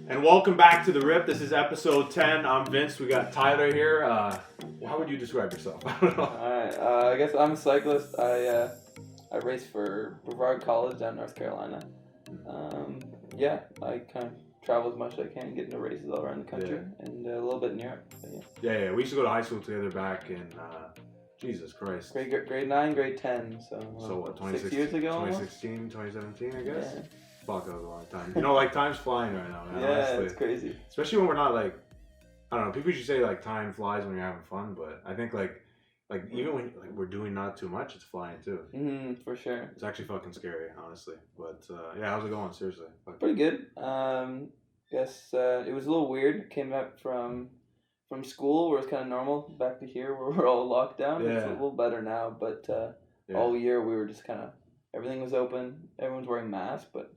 And welcome back to The Rip. This is episode 10. I'm Vince. We got Tyler here. How would you describe yourself? I don't know. Alright, I guess I'm a cyclist. I race for Brevard College down in North Carolina. I kind of travel as much as I can, get into races all around the country, and a little bit in Europe. Yeah. We used to go to high school together back in, Jesus Christ. Grade 9, grade 10, so what, 6 years ago 2016, 2017, I guess? Yeah. Fuck, that was a long time. You know, like, time's flying right now, man. Yeah, honestly. it's crazy. Especially when we're not, like, I don't know, people usually say, like, time flies when you're having fun, but I think, like even when we're doing not too much, it's flying too. For sure. It's actually fucking scary, honestly. But how's it going? Seriously. Pretty good. Guess it was a little weird. Came back from school where it's kind of normal, back to here where we're all locked down. Yeah. It's a little better now, but all year we were just kind of, everything was open. Everyone's wearing masks, but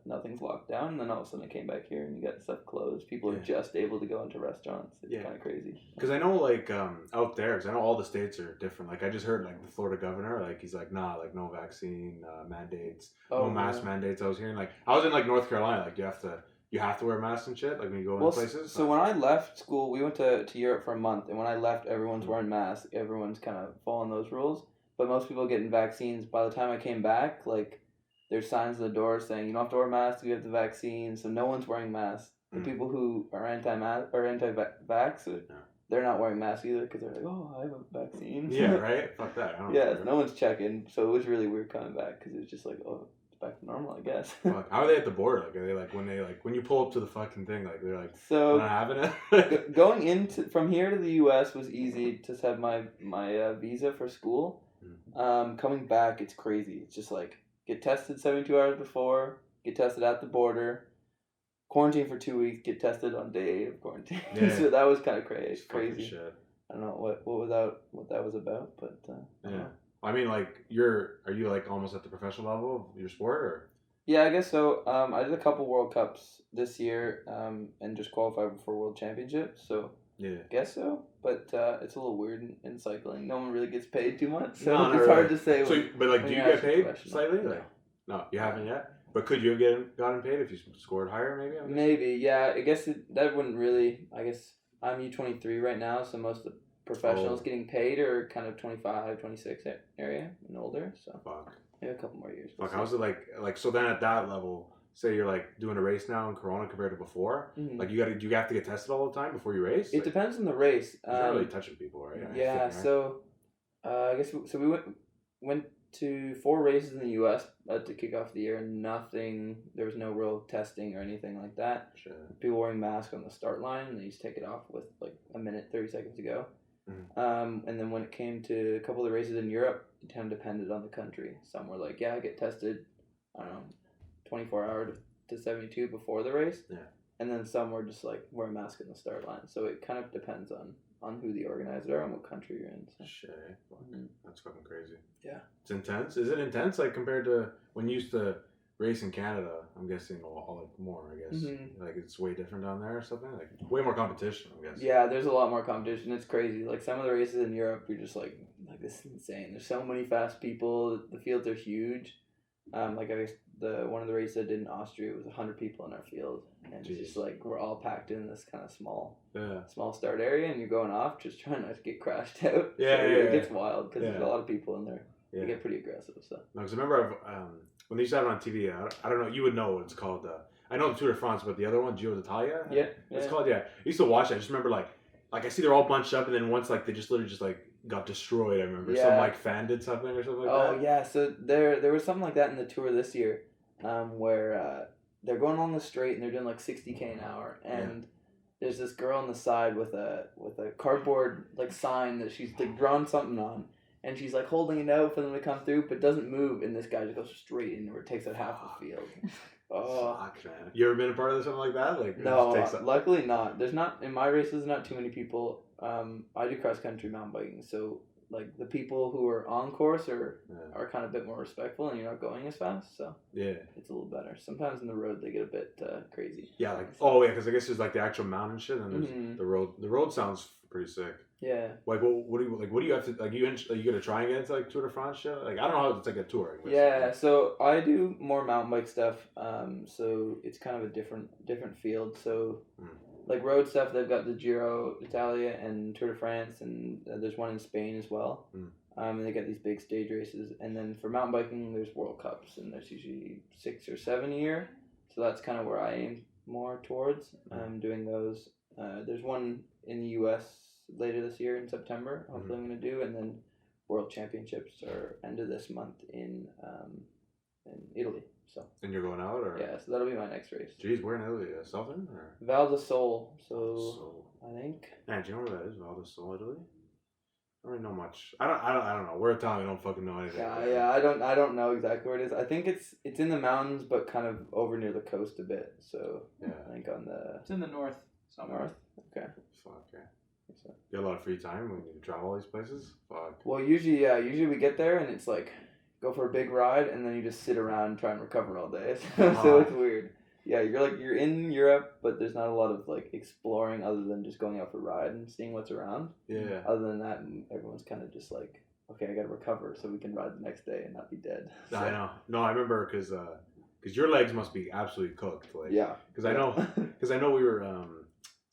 nothing's locked down. And then all of a sudden I came back here and you got stuff closed. People are just able to go into restaurants. It's kind of crazy. Because I know, like, out there, because I know all the states are different. Like, I just heard, like, the Florida governor, like, he's like, nah, like, no vaccine mandates, no mask mandates. I was hearing, like, I was in, like, North Carolina, like, you have to wear masks and shit, like, when you go in places. So when I left school, we went to Europe for a month, and when I left, everyone's wearing masks. Everyone's kind of following those rules. But most people are getting vaccines. By the time I came back, like, there's signs on the door saying you don't have to wear masks, you have the vaccine, so no one's wearing masks. The people who are anti-mask or anti-vax, they're not wearing masks either because they're like, oh, I have a vaccine. Yeah, right? Fuck that. No one's checking. So it was really weird coming back because it was just like, oh, it's back to normal, I guess. Fuck. How are they at the border? Like, are they like when you pull up to the fucking thing, like they're like, so not having it? Going from here to the U.S. was easy. Just have my visa for school. Coming back, it's crazy. It's just like, get tested 72 hours before, get tested at the border, quarantine for 2 weeks, get tested on day 8 of quarantine. Yeah. So that was kind of crazy. Shit. I don't know what that was about, but I mean, like, are you like almost at the professional level of your sport, or? Yeah, I guess so. I did a couple World Cups this year, and just qualified for World Championships. So yeah, guess so. But it's a little weird in cycling. No one really gets paid too much, so it's hard to say. So, but like, do you get paid slightly? Like, no, you haven't yet. But could you have gotten paid if you scored higher? Maybe, yeah. I guess that wouldn't really. I guess I'm U23 right now, so most of the professionals getting paid are kind of 25, 26 area and older. So maybe a couple more years. Fuck, how's it like? So then at that level, say you're like doing a race now in Corona compared to before, like you have to get tested all the time before you race. It depends on the race. You're not really touching people, right? Yeah. Right? So, I guess we went to 4 races in the U.S. To kick off the year. Nothing. There was no real testing or anything like that. Sure. People wearing masks on the start line, and they just take it off with like a minute, 30 seconds to go. And then when it came to a couple of the races in Europe, it kind of depended on the country. Some were like, yeah, get tested, I don't know, 24 hours to 72 before the race. Yeah. And then some were just like, wear a mask in the start line. So it kind of depends on who the organizers are and what country you're in. So. Shit, that's fucking crazy. Yeah. It's intense. Is it intense, like, compared to when you used to race in Canada? I'm guessing all like more, I guess. Like, it's way different down there or something? Like, way more competition, I guess. Yeah, there's a lot more competition. It's crazy. Like, some of the races in Europe, you're just like this is insane. There's so many fast people. The fields are huge. Like, I guess one of the races I did in Austria was 100 people in our field, and it's just like we're all packed in this kind of small start area, and you're going off just trying not to get crashed out. It gets wild because there's a lot of people in there. Yeah. They get pretty aggressive. So no, because I remember when they used to have it on TV. I don't know. You would know what it's called. I know the Tour de France, but the other one, Giro d'Italia. Yeah, it's called. Yeah, I used to watch it. I just remember like I see they're all bunched up, and then once like they just literally just like got destroyed. I remember some like fan did something or something like that. Oh yeah, so there was something like that in the Tour this year, where they're going along the straight and they're doing like 60 km an hour, and there's this girl on the side with a cardboard like sign that she's like drawn something on, and she's like holding it out for them to come through, but doesn't move, and this guy just goes straight in where it takes out half the field. Oh, fuck, man! You ever been a part of something like that? Like, no, luckily not. There's not in my races. Not too many people. I do cross country mountain biking, so like the people who are on course are kind of a bit more respectful, and you're not going as fast, so it's a little better. Sometimes in the road they get a bit crazy. Yeah, like because I guess there's like the actual mountain shit, and there's the road. The road sounds pretty sick. Yeah. Like, what do you have to like? You gonna try and get into like Tour de France shit? Like, I don't know how it's like a tour. Yeah, so I do more mountain bike stuff. So it's kind of a different field. So like road stuff, they've got the Giro d'Italia and Tour de France, and there's one in Spain as well. And they got these big stage races, and then for mountain biking, there's World Cups, and there's usually 6 or 7 a year. So that's kind of where I aim more towards. Doing those. There's one in the U.S. later this year in September. Hopefully, I'm gonna do, and then World Championships are end of this month in Italy. So. And you're going out, or? Yeah, so that'll be my next race. Jeez, where in Italy? Southern or? Val di Sole. So I think. Man, do you know where that is? Val di Sole, Italy. I don't really know much. I don't know. We're Italian. I don't fucking know anything. Yeah. I don't know exactly where it is. I think it's in the mountains, but kind of over near the coast a bit. So yeah, I think on the. It's in the north. Somewhere. North. Okay. Fuck yeah. You get a lot of free time when you travel all these places? Fuck. Well, usually we get there and it's like go for a big ride and then you just sit around and try and recover all day. So it's weird. Yeah, you're in Europe, but there's not a lot of like exploring other than just going out for a ride and seeing what's around. Yeah. Other than that, everyone's kind of just like, okay, I got to recover so we can ride the next day and not be dead. So. I know. No, I remember because your legs must be absolutely cooked. Like, yeah. Because I know we were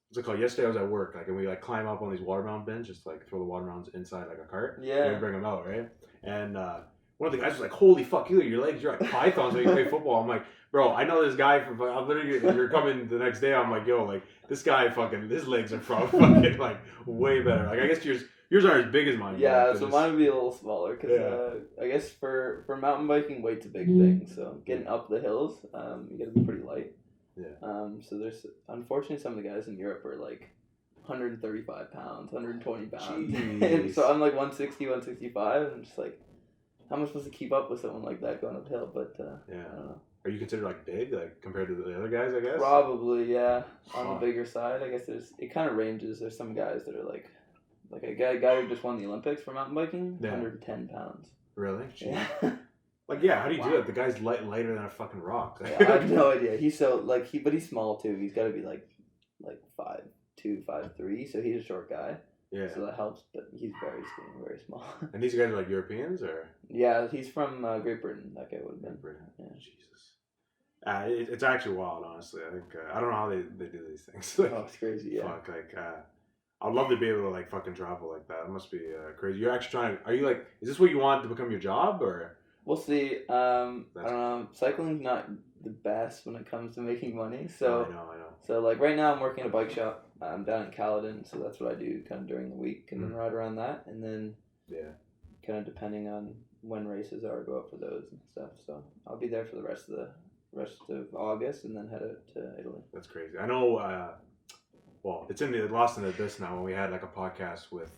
what's it called? Yesterday I was at work, like, and we like climb up on these watermelon bins, just like throw the watermelons inside like a cart. Yeah. And we bring them out, right? And one of the guys was like, "Holy fuck, your legs, you're like pythons when you play football." I'm like, "Bro, I know this guy from. I'm literally, you're coming the next day. I'm like, yo, like this guy fucking, his legs are probably fucking like way better. Like I guess yours aren't as big as mine. Yeah, so mine would be a little smaller because I guess for mountain biking, weight's a big thing. So getting up the hills, you got to be pretty light. Yeah. So there's unfortunately some of the guys in Europe are like 135 pounds, 120 pounds. And so I'm like 160, 165. I'm just like, how am I supposed to keep up with someone like that going uphill? But I don't know. Are you considered like big, like compared to the other guys? I guess. Probably, yeah. On the bigger side, I guess it kind of ranges. There's some guys that are like a guy who just won the Olympics for mountain biking, 110 pounds. Really? Jeez. Yeah. Like, yeah, how do you do that? The guy's lighter than a fucking rock. Yeah, I have no idea. He's so but he's small too. He's got to be like 5'2", 5'3", so he's a short guy. Yeah. So that helps, but he's very skinny, very small. And these guys are like Europeans, or? Yeah, he's from Great Britain. That guy would have been. Britain. Yeah. Jesus. It's actually wild, honestly. I think I don't know how they do these things. Oh, it's crazy. Yeah. Fuck, like I'd love to be able to like fucking travel like that. It must be crazy. You're actually trying to. Are you like? Is this what you want to become your job, or? We'll see. I don't know. Cycling's not the best when it comes to making money. So I know. So like right now I'm working at a bike shop. I'm down in Caledon, so that's what I do kind of during the week, and then ride around that, and then kind of depending on when races are, go out for those and stuff. So I'll be there for the rest of August, and then head out to Italy. That's crazy. I know. Well, it's in the Lost in the Abyss now. When we had like a podcast with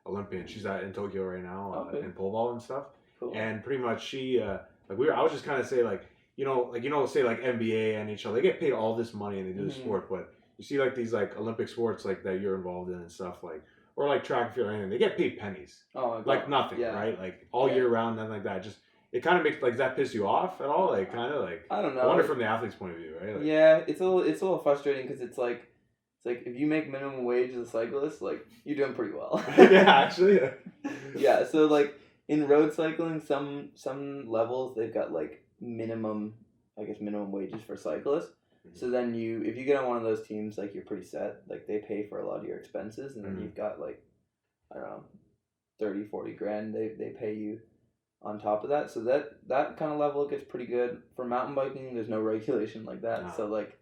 Olympian, she's in Tokyo right now in pole vault and stuff. Cool. And pretty much she I was just kind of say like say like NBA, NHL, they get paid all this money and they do the sport, but you see like these like Olympic sports like that you're involved in and stuff like, or like track and field or anything, they get paid pennies. Oh, like nothing, right? Like all year round, nothing like that. Just it kind of makes like, does that piss you off at all? Like kind of like I don't know. I wonder from the athlete's point of view, right? Like, yeah, it's a little frustrating because it's like if you make minimum wage as a cyclist, like you're doing pretty well. Yeah, actually. Yeah, so like in road cycling, some levels they've got like minimum wages for cyclists. So then if you get on one of those teams, like you're pretty set. Like they pay for a lot of your expenses, and then you've got like I don't know, 30, 40 grand they pay you on top of that. So that kind of level gets pretty good. For mountain biking, there's no regulation like that. No. So like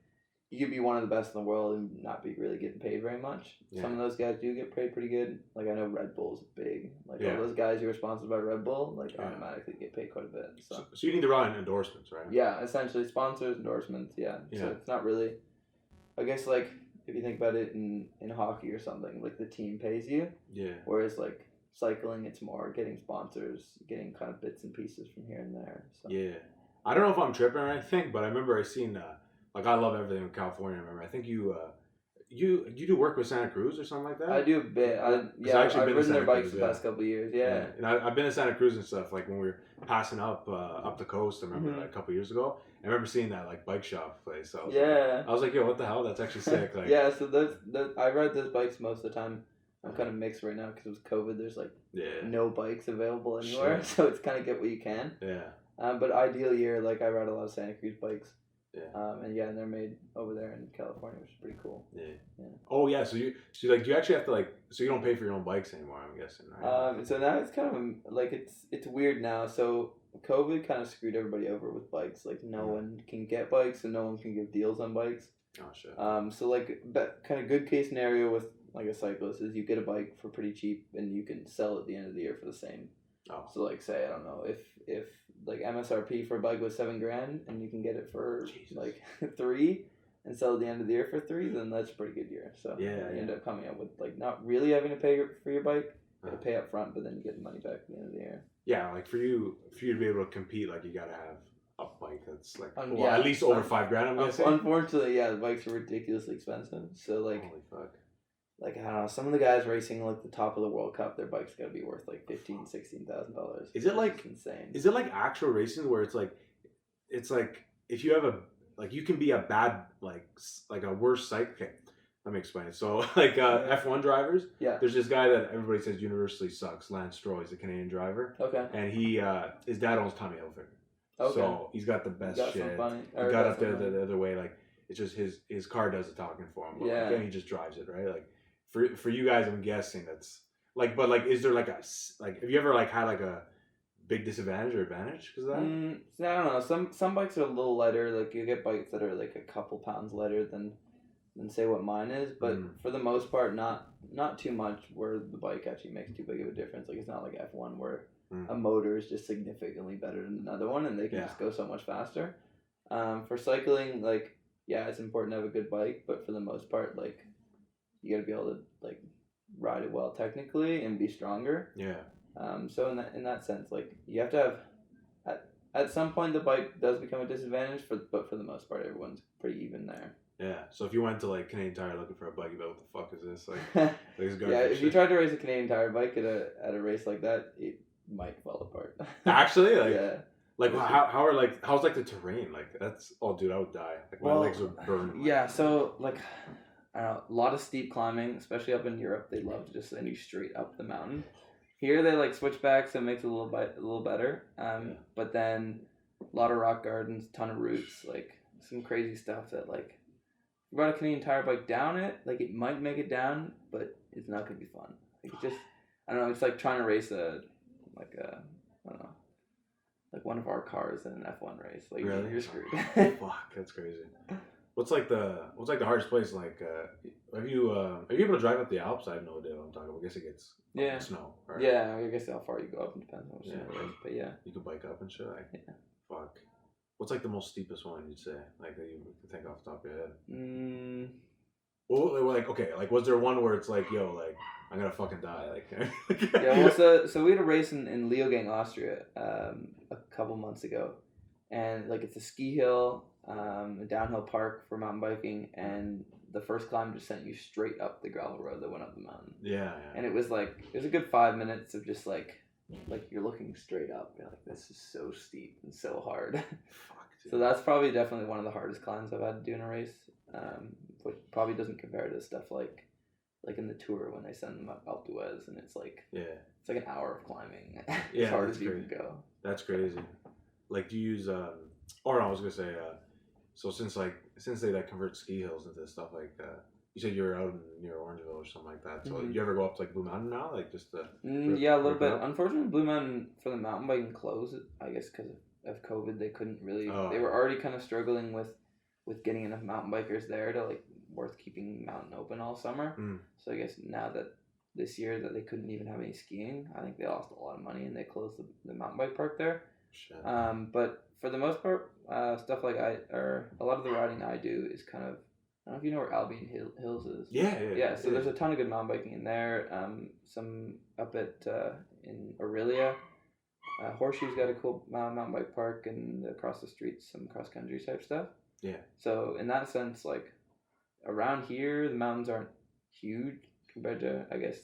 you could be one of the best in the world and not be really getting paid very much. Yeah. Some of those guys do get paid pretty good. Like I know Red Bull's big. Like all those guys who are sponsored by Red Bull, like automatically get paid quite a bit. So you need to run endorsements, right? Yeah, essentially sponsors, endorsements. Yeah. So it's not really. I guess like if you think about it in hockey or something, like the team pays you. Yeah. Whereas like cycling, it's more getting sponsors, getting kind of bits and pieces from here and there. So. Yeah, I don't know if I'm tripping or anything, but I remember I seen. Like I love everything in California. I remember. I think you do work with Santa Cruz or something like that. I do a bit. I've ridden their bikes the past couple of years. Yeah. And I've been to Santa Cruz and stuff. Like when we were passing up the coast. I remember like, a couple of years ago. I remember seeing that like bike shop place. So I was like, yo, what the hell? That's actually sick. Like yeah. So I ride those bikes most of the time. I'm kind of mixed right now because with COVID, there's like Yeah. no bikes available anywhere, Sure. so it's kind of get what you can. Yeah. But ideal year, like I ride a lot of Santa Cruz bikes. Yeah. And they're made over there in California, which is pretty cool. Yeah. Yeah. Oh yeah, so you actually have to like, so you don't pay for your own bikes anymore, I'm guessing, right? So now it's kind of like it's weird now. So COVID kind of screwed everybody over with bikes. Like no one can get bikes, and no one can give deals on bikes. Oh shit. So like that kind of good case scenario with like a cyclist is you get a bike for pretty cheap, and you can sell at the end of the year for the same. Oh. So like say I don't know if like MSRP for a bike was $7,000 and you can get it for like $3,000 and sell at the end of the year for $3,000, then that's a pretty good year. So you end up coming up with like not really having to pay for your bike, you have to pay up front, but then you get the money back at the end of the year. Yeah, like for you to be able to compete, like you gotta have a bike that's like at least over $5,000. I'm guessing. Unfortunately, the bikes are ridiculously expensive. So like, holy fuck. Like I don't know, some of the guys racing like the top of the World Cup, their bike's gotta be worth like $15,000-$16,000. Is it like insane? Is it like actual racing where it's like if you have a like you can be a bad like a worse cycle? Okay, let me explain it. So like F1 drivers, there's this guy that everybody says universally sucks, Lance Stroll. He's a Canadian driver. Okay. And he his dad owns Tommy Hilfiger. Okay. So he's got the best shit. He got up there the other way, like it's just his car does the talking for him. But and he just drives it, right? Like for you guys, I'm guessing that's like, but like, is there like have you ever like had like a big disadvantage or advantage because of that? I don't know. Some bikes are a little lighter. Like you get bikes that are like a couple pounds lighter than say what mine is, but for the most part, not too much where the bike actually makes too big of a difference. Like it's not like F1 where a motor is just significantly better than another one, and they can just go so much faster. For cycling, like it's important to have a good bike, but for the most part, like you got to be able to like ride it well technically and be stronger. Yeah. So in that sense, like you have to have at some point the bike does become a disadvantage, but for the most part, everyone's pretty even there. Yeah. So if you went to like Canadian Tire looking for a bike, you'd be like, what the fuck is this? Like, if you tried to race a Canadian Tire bike at a race like that, it might fall apart. Actually, like like how's like the terrain? Like that's dude, I would die. Like my legs would burn. Yeah. So like. I don't know, a lot of steep climbing, especially up in Europe. They love to just send you straight up the mountain. Here they like switchbacks, so it makes it a little better. But then a lot of rock gardens, ton of roots, like some crazy stuff that like if you brought a Canadian Tire bike down it, like it might make it down, but it's not gonna be fun. Like it just I don't know, it's like trying to race I don't know, like one of our cars in an F1 race. Like really? You're screwed. Fuck, that's crazy. What's like the hardest place? Like, are you able to drive up the Alps? I have no idea what I'm talking about. I guess it gets snow. Right? Yeah, I guess how far you go up depends on what snow it is. But you can bike up and shit. Like, fuck. What's like the most steepest one you'd say? Like that you can think off the top of your head? Well, like okay, like was there one where it's like, yo, like I'm gonna fucking die, like? So we had a race in Leogang, Austria, a couple months ago, and like it's a ski hill. A downhill park for mountain biking, and the first climb just sent you straight up the gravel road that went up the mountain. Yeah. And it was a good 5 minutes of just like you're looking straight up. You're like, this is so steep and so hard. Fuck, so that's probably definitely one of the hardest climbs I've had to do in a race. Which probably doesn't compare to stuff like in the Tour when they send them up Alpe d'Huez and it's like it's like an hour of climbing as hard as you can go. That's crazy. Like, do you use or no, I was gonna say so since they like convert ski hills into stuff like you said you were out near Orangeville or something like that. So you ever go up to like Blue Mountain now, like just to a little bit. Unfortunately, Blue Mountain for the mountain biking closed. I guess because of COVID, they couldn't really. They were already kind of struggling with getting enough mountain bikers there to like worth keeping mountain open all summer. So I guess now that this year that they couldn't even have any skiing, I think they lost a lot of money and they closed the mountain bike park there. Shit. But for the most part, stuff like a lot of the riding I do is kind of, I don't know if you know where Albion Hills is. Yeah. So there's a ton of good mountain biking in there. Some up at in Aurelia. Horseshoe's got a cool mountain bike park, and across the street some cross country type stuff. Yeah. So in that sense, like around here, the mountains aren't huge compared to, I guess,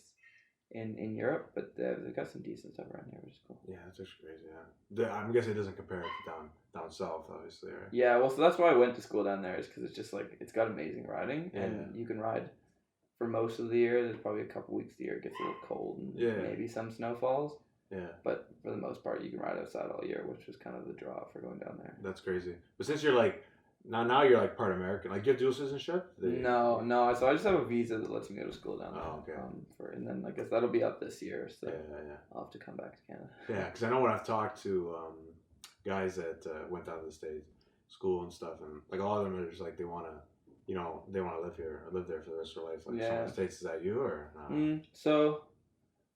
in Europe, but they've got some decent stuff around here, which is cool. Yeah, that's actually crazy. Yeah, I'm guessing it doesn't compare to down south, obviously, right? Yeah, well, so that's why I went to school down there, is because it's just like it's got amazing riding, and you can ride for most of the year. There's probably a couple weeks of the year it gets a little cold and maybe some snow falls. Yeah. But for the most part, you can ride outside all year, which was kind of the draw for going down there. That's crazy. But since you're like, now you're like part American. Like, you have dual citizenship? No. So I just have a visa that lets me go to school down there. Oh, okay. And then I guess that'll be up this year. So yeah. I'll have to come back to Canada. Yeah, because I know when I've talked to guys that went down to the States, school and stuff, and like all of them are just like they want to live here or live there for the rest of their life. Like some of the States, is that you or no? So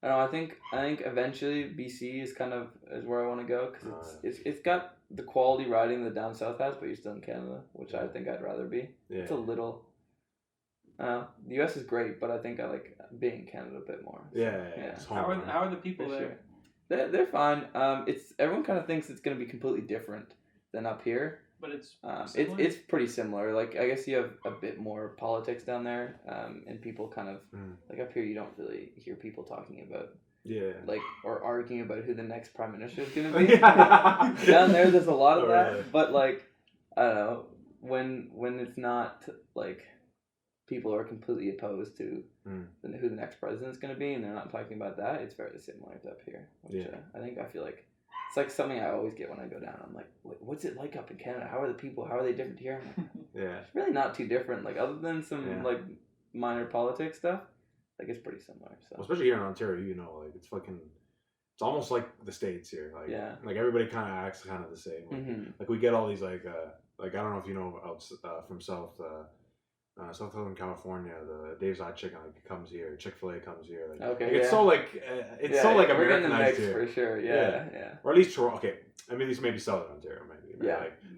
I don't know. I think eventually BC is where I want to go because it's got the quality riding that down south has, but you're still in Canada, which I think I'd rather be. Yeah. It's a little. The U.S. is great, but I think I like being in Canada a bit more. So, yeah. How are the people there? Sure. They're fine. Everyone kind of thinks it's going to be completely different than up here. But it's pretty similar. Like, I guess you have a bit more politics down there, and people kind of like up here. You don't really hear people talking about like or arguing about who the next prime minister is going to be. Down there's a lot of that, but like I don't know when it's not like people are completely opposed to who the next president is going to be, and they're not talking about that. It's very similar to up here, which I feel like. It's like something I always get when I go down. I'm like, what's it like up in Canada? How are the people? How are they different here? It's really not too different. Like other than some like minor politics stuff, like it's pretty similar. So well, especially here in Ontario, like it's almost like the States here. Like like everybody kind of acts kind of the same. Like, like we get all these like I don't know if you know out from Southern California, the Dave's Hot Chicken comes here, Chick-fil-A comes here. Like, it's so like Americanized here for sure. Yeah. Or at least Toronto. Okay, I mean, at least maybe Southern Ontario, maybe.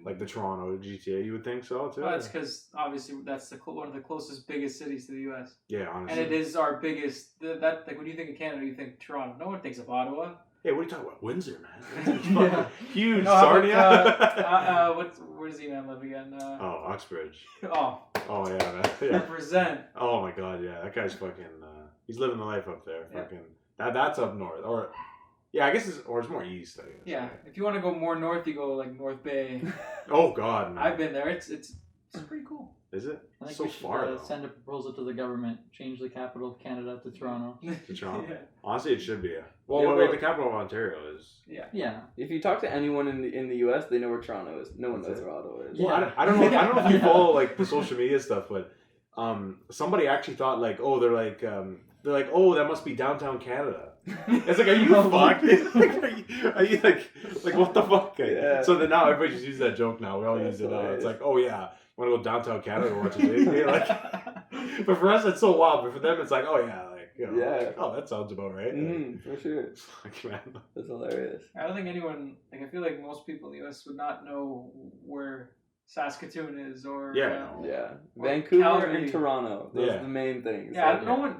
Like the Toronto GTA, you would think so too. Well, that's because obviously that's one of the closest, biggest cities to the U.S. Yeah, honestly. And it is our biggest. That like when you think of Canada, you think Toronto. No one thinks of Ottawa. Hey, what are you talking about? Windsor, man. Huge. No, Sarnia. Where's he man live again? Oxbridge. Oh yeah, man. Yeah. Represent. Oh my God, yeah, that guy's fucking. He's living the life up there. Fucking. That's up north, or I guess it's more east. I guess. Yeah, right? If you want to go more north, you go like North Bay. Oh God, man. I've been there. It's pretty cool. Is it? I think we should send a proposal to the government, change the capital of Canada to Toronto. To Toronto? Yeah. Honestly, it should be. Well, the capital of Ontario is. Yeah. If you talk to anyone in the U.S., they know where Toronto is. No one knows where Ottawa is. Yeah. Well, I don't know if you follow like the social media stuff, but somebody actually thought like, they're like, that must be downtown Canada. It's like, are you fucked? Are you like what the fuck? Yeah. So then now everybody just uses that joke now. We all use it now. It's like, oh yeah. Want to go downtown Canada to watch a game? Like, but for us, it's so wild. But for them, it's like, oh yeah, that sounds about right. For sure. Man. That's hilarious. I don't think anyone I feel like most people in the U.S. would not know where Saskatoon is or Vancouver Calgary. and Toronto. Those are the main things. Yeah, no one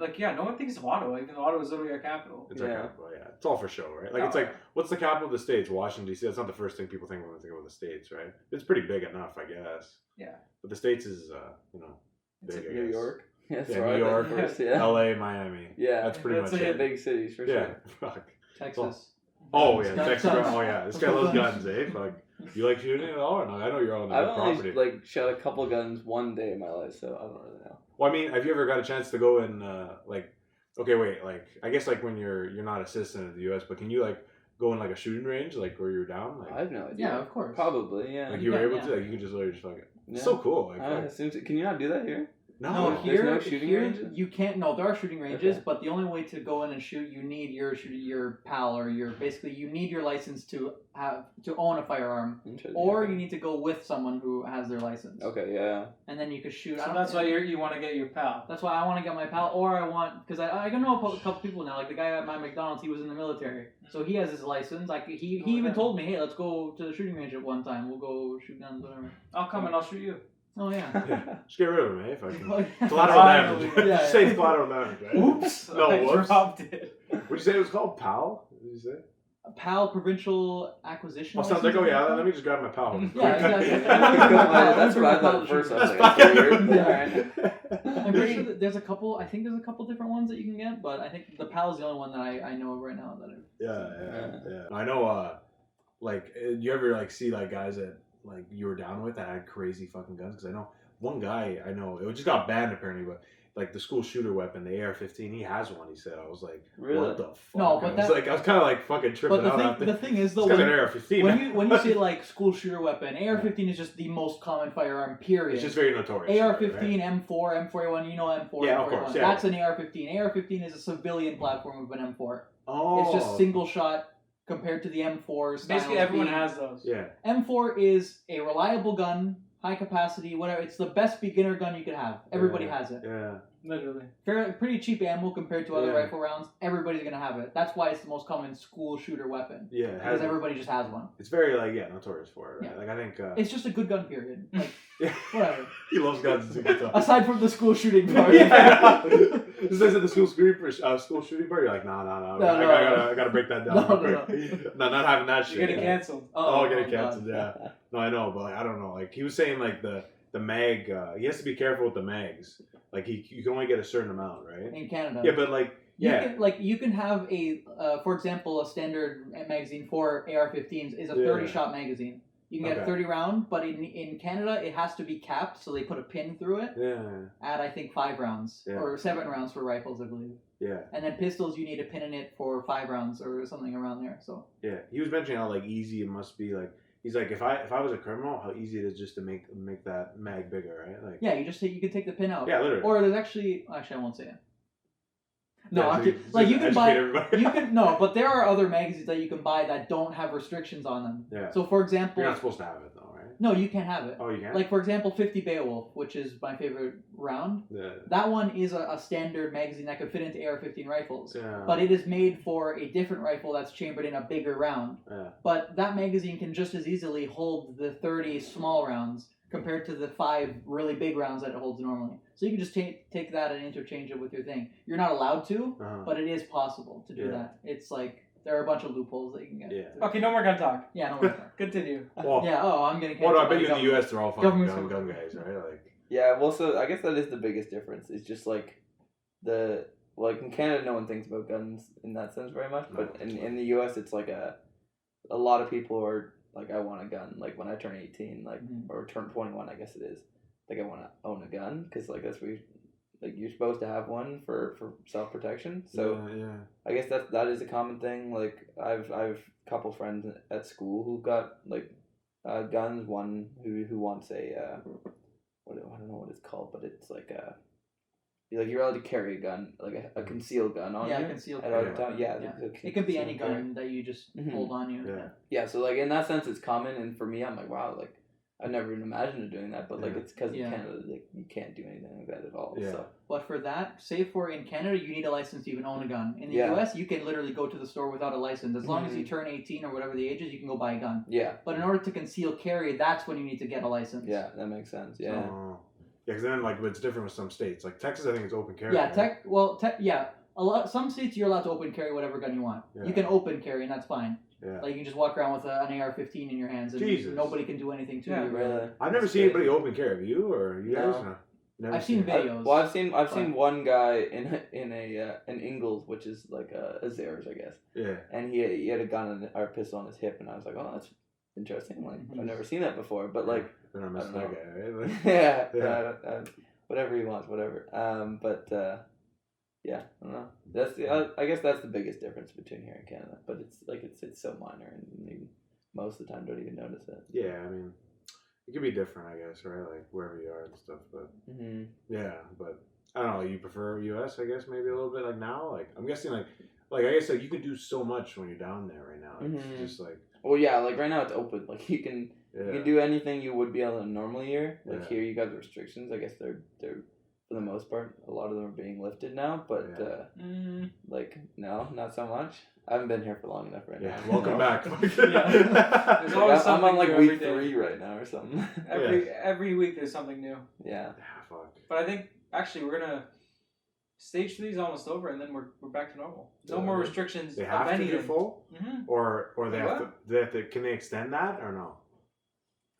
thinks of Ottawa, even though Ottawa is literally our capital. It's our capital. Yeah, it's all for show, right? Like it's like, what's the capital of the states? Washington D.C. That's not the first thing people think when they think about the states, right? It's pretty big enough, I guess. Yeah. But the States is, big. New York. Yes, New York, L.A., Miami. Yeah, that's pretty much it. Big cities for sure. Yeah, fuck. Texas. Oh yeah, Texas. Oh yeah, this guy loves guns, eh? Fuck. You like shooting at all or no? I know you're on the property. I've only shot a couple guns one day in my life, so I don't really know. Well, I mean, have you ever got a chance to go and I guess like when you're not a citizen of the U.S., but can you like go in like a shooting range, like where you're down? Like, I have no idea. Yeah, of course. Probably, yeah. Like you were able to, like you could just literally just fucking. Yeah. So cool. Like, can you not do that here? No, here, there's no shooting ranges? You can't. No, there are shooting ranges, but the only way to go in and shoot, you need your PAL or you need your license to own a firearm, or you need to go with someone who has their license. Okay, yeah. And then you could shoot. So that's why you want to get your PAL. That's why I want to get my PAL, or I want because I know a couple people now. Like the guy at my McDonald's, he was in the military, so he has his license. Like he even told me, hey, let's go to the shooting range at one time. We'll go shoot guns, whatever. I'll come and I'll shoot you. Oh yeah. Just get rid of him, eh? If I can. Collateral damage. Yeah. Safe collateral damage, right? Oops. No, whoops. Dropped it. What'd you say it was called? PAL? What did you say? A PAL provincial acquisition. Oh, sounds like, let me just grab my PAL. Yeah, exactly. That's what I thought at first. I was like, that's weird. I'm pretty sure that there's a couple different ones that you can get, but I think the PAL is the only one that I know of right now that Yeah. I know, you ever see guys that you were down with that had crazy fucking guns? Because I know one guy it just got banned apparently, but like the school shooter weapon, the AR-15. He has one. He said. I was like, Really? what the fuck? No, but I was kind of like fucking tripping But out. the thing is though, when, an AR-15. when you say like school shooter weapon, AR-15 is just the most common firearm. Period. It's just very notorious. AR-15, right? M4, M4A1. You know M4. Yeah, M4A1. of course. Yeah. That's an AR-15. AR-15 is a civilian platform of an M4. Oh. It's just single shot compared to the M4. Basically, everyone has those. Yeah. M4 is a reliable gun, high capacity, whatever. It's the best beginner gun you could have. Everybody has it. Yeah. Literally. Pretty cheap ammo compared to other rifle rounds. Everybody's gonna have it. That's why it's the most common school shooter weapon. Yeah. Because everybody just has one. It's very notorious for it. Right? Yeah. Like I think. It's just a good gun. Period. Like Yeah. whatever. He loves guns. It's tough. Aside from the school shooting part. Yeah. This is the school shooting part. You're like, no. I gotta break that down. No, not having that shit. You're getting canceled. Getting canceled. Yeah. No, I know, but like, I don't know. Like he was saying, like the mag. He has to be careful with the mags. Like you can only get a certain amount, right? In Canada. Yeah, but like you can have a for example a standard magazine for AR-15s is a 30-shot magazine. You can get a 30 round, but in Canada it has to be capped, so they put a pin through it. Yeah. At I think 5 rounds or 7 rounds for rifles, I believe. Yeah. And then pistols, you need a pin in it for 5 rounds or something around there. So. Yeah, he was mentioning how like easy it must be. Like he's like, if I was a criminal, how easy it is just to make that mag bigger, right? Like. Yeah, you can take the pin out. Yeah, literally. Or there's actually I won't say it. No, yeah, like you can buy. Everybody. You can no, but there are other magazines that you can buy that don't have restrictions on them. Yeah. So for example, you're not supposed to have it though, right? No, you can't have it. Oh, you can. Like for example, 50 Beowulf, which is my favorite round. Yeah. That one is a standard magazine that could fit into AR-15 rifles. Yeah. But it is made for a different rifle that's chambered in a bigger round. Yeah. But that magazine can just as easily hold the 30 small rounds compared to the 5 really big rounds that it holds normally. So you can just take that and interchange it with your thing. You're not allowed to, but it is possible to do that. It's like there are a bunch of loopholes that you can get. Yeah. Okay, no more gun talk. Yeah, no more gun talk. Continue. Well, yeah. Oh, I'm getting. Well, I bet you in the U.S. they're all fucking gun guys, right? Like. Yeah. Well, so I guess that is the biggest difference. It's just like like in Canada, no one thinks about guns in that sense very much, but in the U.S. it's like a lot of people are like, I want a gun. Like when I turn 18, like or turn 21, I guess it is. Like I want to own a gun because like that's where you're supposed to have one for self protection. So yeah. I guess that is a common thing. Like I've a couple friends at school who got like guns. One who wants a I don't know what it's called, but it's like you're allowed to carry a gun, like a concealed gun on you. Yeah, concealed at carry. all time. Yeah. It could be any gun that you just hold on you. Yeah. Yeah. So like in that sense, it's common, and for me, I'm like, wow, like I never even imagined doing that, but like it's because in Canada, like you can't do anything like that at all. Yeah. So. But for that, say for in Canada, you need a license to even own a gun. In the US, you can literally go to the store without a license. As long as you turn 18 or whatever the age is, you can go buy a gun. Yeah. But in order to conceal carry, that's when you need to get a license. Yeah, that makes sense. Yeah. Yeah, because then like it's different with some states. Like Texas, I think it's open carry. Yeah, right? Some states you're allowed to open carry whatever gun you want. Yeah. You can open carry and that's fine. Yeah. Like you can just walk around with an AR-15 in your hands and nobody can do anything to you. Really. I've never seen anybody open carry. Have you or you guys? No. Never I've seen videos. I've seen one guy in an Ingalls, which is like a Zers, I guess. Yeah. And he had a gun or a pistol on his hip, and I was like, oh, that's interesting. Like I've never seen that before, but like I don't know that guy, right? Like, yeah. Whatever he wants, whatever. Yeah, I don't know. That's I guess that's the biggest difference between here and Canada. But it's so minor, and you most of the time don't even notice it. Yeah, I mean, it could be different, I guess, right? Like wherever you are and stuff. But yeah, but I don't know. You prefer U.S. I guess maybe a little bit. Like now, like I'm guessing, like I guess like you can do so much when you're down there right now. It's just like. Well, yeah, like right now it's open. Like you can do anything you would be on a normal year. Like here you got the restrictions. I guess they're for the most part, a lot of them are being lifted now, but like no, not so much. I haven't been here for long enough right now. Welcome back. There's always I'm on like something new week 3 right now or something. Every week there's something new. Yeah. Fuck. But I think actually we're gonna stage 3 is almost over, and then we're back to normal. No more restrictions. They have to anything. do full, or they have to. Can they extend that or no?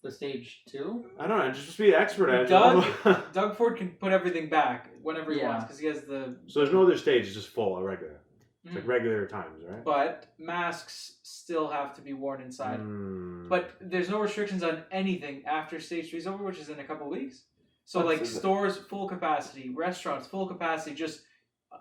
The stage 2? I don't know. Just be the expert at it. Doug Ford can put everything back whenever he wants because he has the. So there's no other stage. It's just full, regular. It's like regular times, right? But masks still have to be worn inside. But there's no restrictions on anything after stage 3 is over, which is in a couple weeks. So like stores full capacity, restaurants full capacity, just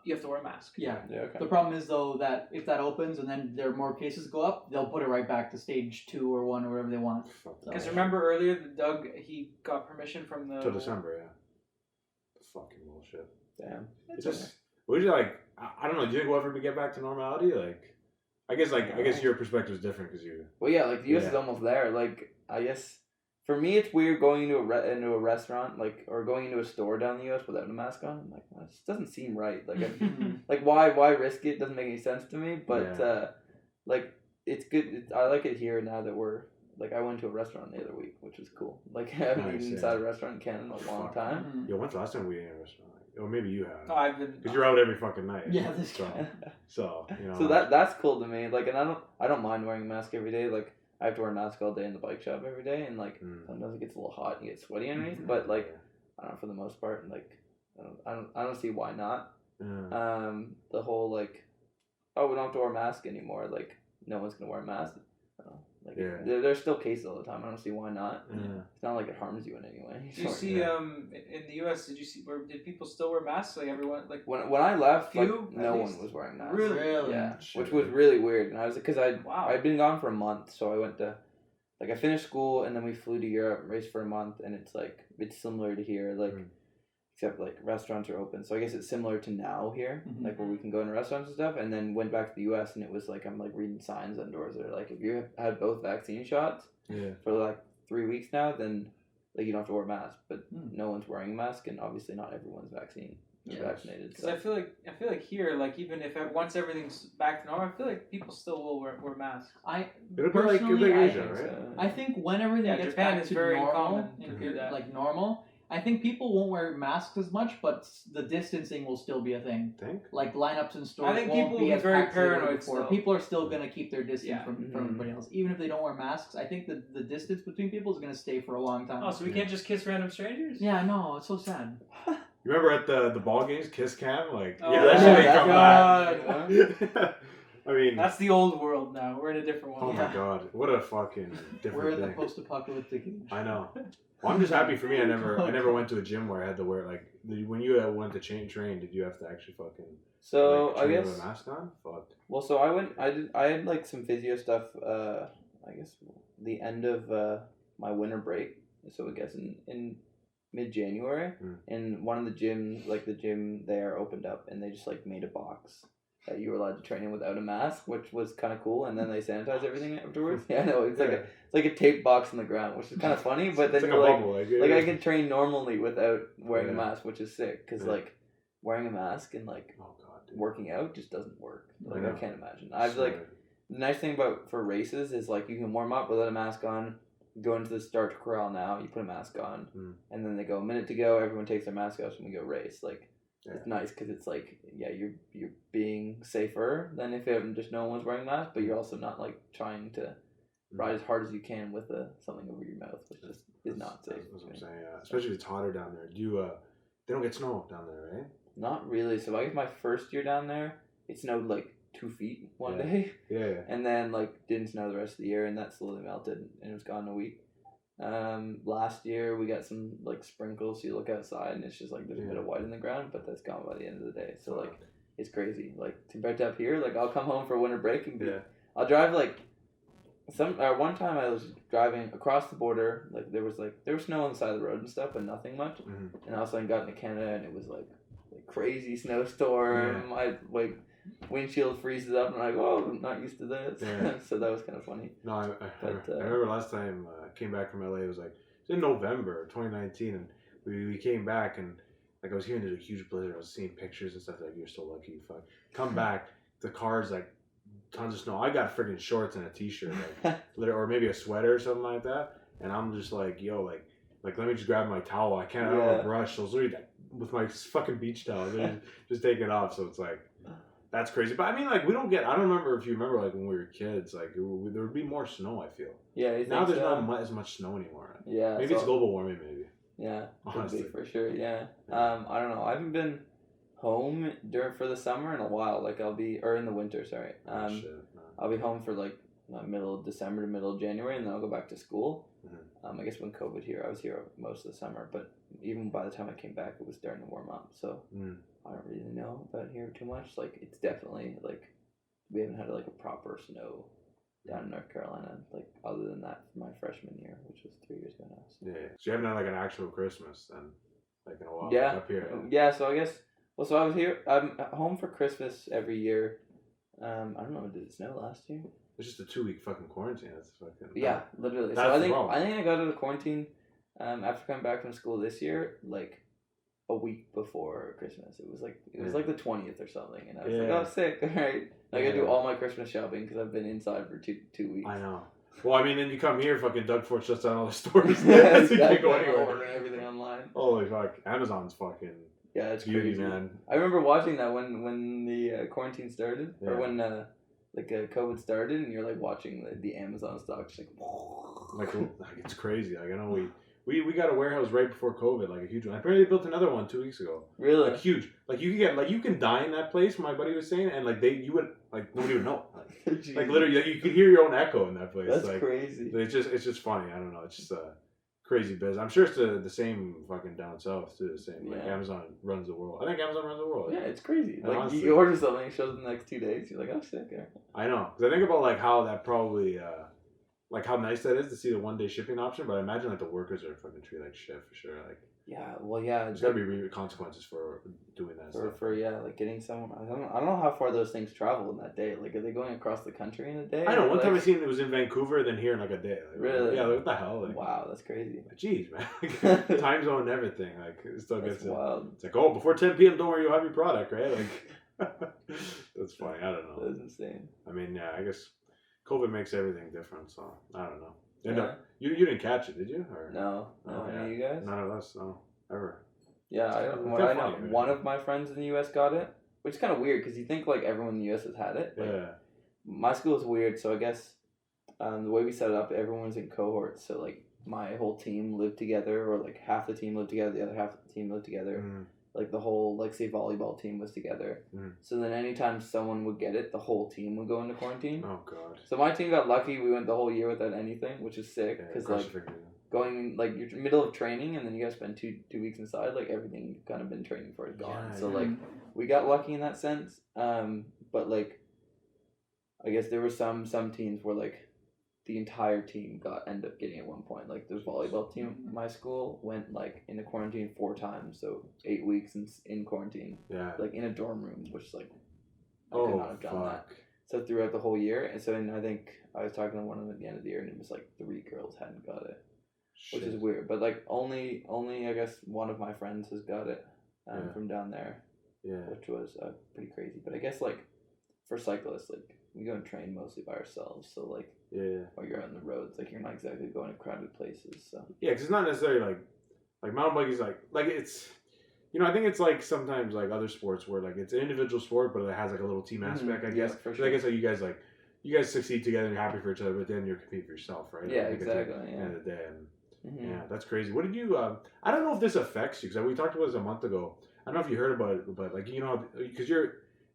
you have to wear a mask. Yeah. Okay. The problem is though that if that opens and then there are more cases go up, they'll put it right back to stage 2 or 1 or whatever they want. Because remember earlier, Doug, he got permission from the... Till December, yeah. Fucking bullshit. Damn. It's just, would you like, I don't know, do you think we'll ever get back to normality? Like, I guess your perspective is different because you... Well, yeah, like the U.S. is almost there. Like, I guess... For me, it's weird going into a restaurant, like, or going into a store down in the U.S. without a mask on. I'm like, well, this doesn't seem right. Like, like why risk it? Doesn't make any sense to me. But like, it's good. I like it here now that we're like. I went to a restaurant the other week, which was cool. Like, I haven't eaten inside a restaurant in Canada in a long time. Yo, when's the last time we ate in a restaurant? Or maybe you have. Oh, I've been. Because you're out every fucking night. Yeah, this so you know. So that's cool to me. Like, and I don't mind wearing a mask every day. Like, I have to wear a mask all day in the bike shop every day, and like sometimes it gets a little hot and you get sweaty underneath. But like, I don't know, for the most part, like, I don't see why not. The whole like, oh, we don't have to wear a mask anymore. Like, no one's gonna wear a mask. Like, there's still cases all the time. I don't see why not. It's not like it harms you in any way. Do you see in the U.S. Did people still wear masks? Like everyone, like when I left, like, no one was wearing masks. Really? Yeah, which was really weird. And I was because I'd been gone for a month, so I went to like I finished school and then we flew to Europe, raced for a month, and it's similar to here, like. Except like restaurants are open, so I guess it's similar to now here, like where we can go into restaurants and stuff. And then went back to the U.S. and it was like I'm like reading signs on doors that are like, if you have had both vaccine shots for like 3 weeks now, then like you don't have to wear a mask. But no one's wearing a mask, and obviously not everyone's vaccinated. Because I feel like here, like even if once everything's back to normal, I feel like people still will wear masks. I think when everything gets Japan back is to very normal, common like normal. I think people won't wear masks as much, but the distancing will still be a thing. Like lineups in stores. I think people will be very paranoid. People are still gonna keep their distance from everybody else, even if they don't wear masks. I think the distance between people is gonna stay for a long time. Oh, so we can't just kiss random strangers? Yeah, no, it's so sad. You remember at the ball games, kiss cam? Like, that shit ain't come back. I mean, that's the old world now. We're in a different one. Oh my god, what a fucking different We're in thing. the post-apocalyptic age. I know. Well, I'm just happy for me. I never went to a gym where I had to wear like when you went to train. Did you have to actually fucking? So like, I guess with a mask on. Fuck. Well, so I had like some physio stuff. I guess the end of my winter break. So I guess in mid-January, and one of the gyms, like the gym there, opened up, and they just like made a box that you were allowed to train in without a mask, which was kind of cool. And then they sanitized everything afterwards. Yeah, no, it's like a tape box on the ground, which is kind of funny. But then you're like I can train normally without wearing a mask, which is sick. Because like wearing a mask and like working out just doesn't work. Like I can't imagine. I've like the nice thing about for races is like you can warm up without a mask on. Go into the start corral now. You put a mask on, and then they go a minute to go. Everyone takes their mask off, and we go race. Like. It's nice because it's like you're being safer than if just no one's wearing a mask, but you're also not like trying to ride as hard as you can with something over your mouth, which just is not safe. That's what I'm saying. Especially if it's hotter down there. They don't get snow down there, right? Not really. So I guess my first year down there, it snowed like 2 feet one day. Yeah. And then like didn't snow the rest of the year, and that slowly melted, and it was gone in a week. Last year we got some like sprinkles, so you look outside and it's just like there's a bit of white in the ground, but that's gone by the end of the day. So like it's crazy. Like compared to up here, like I'll come home for winter break and I'll drive like one time I was driving across the border, like there was snow on the side of the road and stuff, but nothing much. And all of a sudden got into Canada and it was like crazy snowstorm. I like windshield freezes up and I'm like, oh, I'm not used to this. So that was kind of funny. No, I remember last time I came back from LA. It was in November 2019, and we came back and like I was hearing there's a huge blizzard. I was seeing pictures and stuff like you're so lucky. Fuck. Come back, the car's like tons of snow. I got freaking shorts and a t-shirt, or maybe a sweater or something like that. And I'm just like, yo, like let me just grab my towel. I can't. I don't have a brush. So I was literally with my fucking beach towel, just take it off. So it's like. That's crazy. But I mean, like, we don't get... I don't remember if you remember, like, when we were kids, like, there would be more snow, I feel. Yeah, now there's not as much snow anymore. Yeah. Maybe it's global warming, maybe. Yeah, honestly. Could be for sure, yeah. I don't know. I haven't been home for the summer in a while. Like, or in the winter, sorry. I'll be home for, like, middle of December to middle of January, and then I'll go back to school. I guess when COVID here, I was here most of the summer, but even by the time I came back, it was starting to warm up. So I don't really know about here too much. Like it's definitely like we haven't had like a proper snow down in North Carolina, like other than that for my freshman year, which was 3 years ago now. So. Yeah. So you haven't had like an actual Christmas then, like in a while. Yeah. Like up here. Yeah. So I guess. Well, so I was here. I'm home for Christmas every year. I don't know. Did it snow last year? It's just a 2-week fucking quarantine. That's fucking. Yeah, literally. So I think I got out of quarantine after coming back from school this year, like a week before Christmas. It was like like the 20th or something, and I was like, oh, sick. All right, I gotta do all my Christmas shopping because I've been inside for two weeks. I know. Well, I mean, then you come here, fucking Doug Ford shuts down all the stores. Yeah, so you can't go anywhere. Ordering everything online. Holy fuck, Amazon's fucking. Yeah, it's beauty, crazy, man. I remember watching that when the quarantine started, or when COVID started, and you're like watching the Amazon stock just like it's crazy. Like I know we got a warehouse right before COVID, like a huge one. I apparently built another one 2 weeks ago. Really? Like huge. Like you can die in that place. My buddy was saying, and like you would like nobody would know. Like literally, like, you could hear your own echo in that place. That's like, crazy. It's just funny. I don't know. It's just crazy biz. I'm sure it's the same fucking down south too. The same. Like Amazon runs the world. I think Amazon runs the world. Yeah, it's crazy. And like honestly, you order something, it shows in the next 2 days. You're like, oh, sick. Yeah. I know, because I think about like how that probably like how nice that is to see the 1 day shipping option. But I imagine like the workers are fucking treated like shit for sure. Like there's gotta be consequences for doing that. For like getting someone. I don't know how far those things travel in that day. Like, are they going across the country in a day? I know. One time I seen it was in Vancouver, then here in like a day. Like, really? Yeah. Like, what the hell? Like, wow, that's crazy. Jeez, man. Time zone and everything. Like it still gets wild. It's like, oh, before 10 p.m. don't worry, you'll have your product, right? Like that's funny. I don't know. That's insane. I mean, yeah. I guess COVID makes everything different. So I don't know. Yeah. You didn't catch it, did you? Or? No. Any of you guys? None of us. No. Ever. Yeah, I know one of my friends in the U.S. got it, which is kind of weird because you think like everyone in the U.S. has had it. Like, yeah. My school is weird, so I guess the way we set it up, everyone's in cohorts. So like my whole team lived together, or like half the team lived together, the other half of the team lived together. Like the whole, like say volleyball team was together. So then anytime someone would get it, the whole team would go into quarantine. Oh god. So my team got lucky. We went the whole year without anything, which is sick because going like you're middle of training and then you gotta spend two weeks inside. Like everything you've kind of been training for is gone. Yeah, so like we got lucky in that sense. But like I guess there were some teams where like the entire team ended up getting at one point. Like the volleyball team at my school went like into quarantine 4 times, so 8 weeks in quarantine. Yeah. Like in a dorm room, which like I could not have done that. So throughout the whole year, and so I think I was talking to one of them at the end of the year, and it was like 3 girls hadn't got it, which is weird. But like only I guess one of my friends has got it from down there. Yeah. Which was pretty crazy. But I guess like for cyclists, like we go and train mostly by ourselves, so like while you're out on the roads, like you're not exactly going to crowded places. So yeah, because it's not necessarily like mountain biking is like it's, you know, I think it's like sometimes like other sports where like it's an individual sport, but it has like a little team aspect. I guess. Yeah, for sure. I guess like you guys succeed together and you're happy for each other, but then you're competing for yourself, right? Yeah, exactly. At the end of the day, and yeah, that's crazy. What did you? I don't know if this affects you because we talked about this a month ago. I don't know if you heard about it, but like, you know, because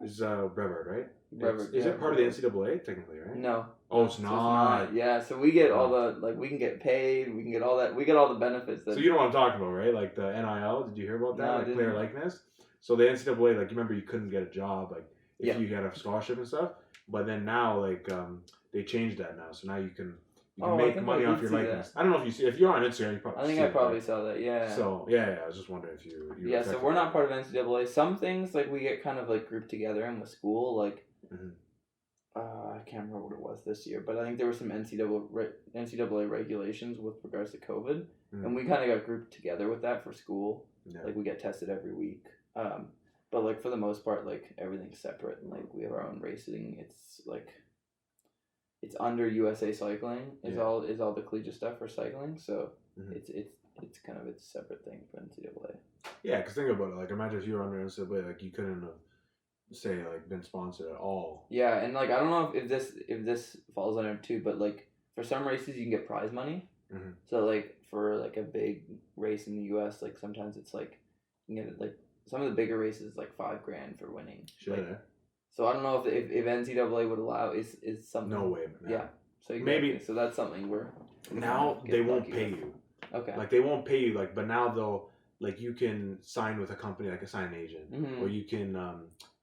is Brevard, right? Brevard. Is it part of the NCAA technically, right? No. Oh, it's not. Yeah, so we get all the we can get paid, we can get all that, we get all the benefits. So you know what I'm talking about, right? Like the NIL. Did you hear about that? No, like player likeness. So the NCAA, like you remember, you couldn't get a job like if you had a scholarship and stuff. But then now, like they changed that now, so now you can make money off your likeness. I don't know if you see. If you're on Instagram, you probably. I think I probably saw that. Yeah. So yeah, I was just wondering if you yeah, so we're not part of NCAA. Some things like we get kind of like grouped together in the school, like. I can't remember what it was this year, but I think there were some NCAA regulations with regards to COVID, and we kind of got grouped together with that for school. Yeah. Like we get tested every week, but like for the most part, like everything's separate, and like we have our own racing. It's like it's under USA Cycling is all the collegiate stuff for cycling, so it's kind of its separate thing for NCAA. Yeah, because think about it. Like imagine if you were under NCAA, like you couldn't have been sponsored at all. Yeah, and like I don't know if this falls under it too, but like for some races you can get prize money. So like for like a big race in the U.S., like sometimes it's like you can get like some of the bigger races like $5,000 for winning. Sure. Like, so I don't know if NCAA would allow is something. No way. Man. Yeah. So maybe so that's something we're now they won't pay you. Okay. Like they won't pay you but now like you can sign with a company, like a sign agent, or you can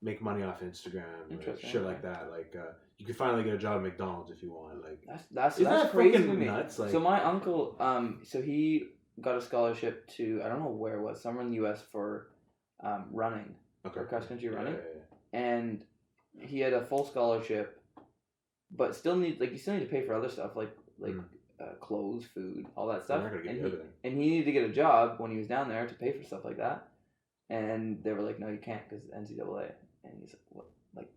make money off Instagram, or shit like that. Like you can finally get a job at McDonald's if you want. Like that's that crazy fucking to me. nuts? Like, so my uncle, so he got a scholarship to, I don't know where it was, somewhere in the U.S. for running, for cross country running, and he had a full scholarship, but still you still need to pay for other stuff like clothes, food, all that stuff. And he needed to get a job when he was down there to pay for stuff like that. And they were like, no, you can't because NCAA. And he's like, what? Like,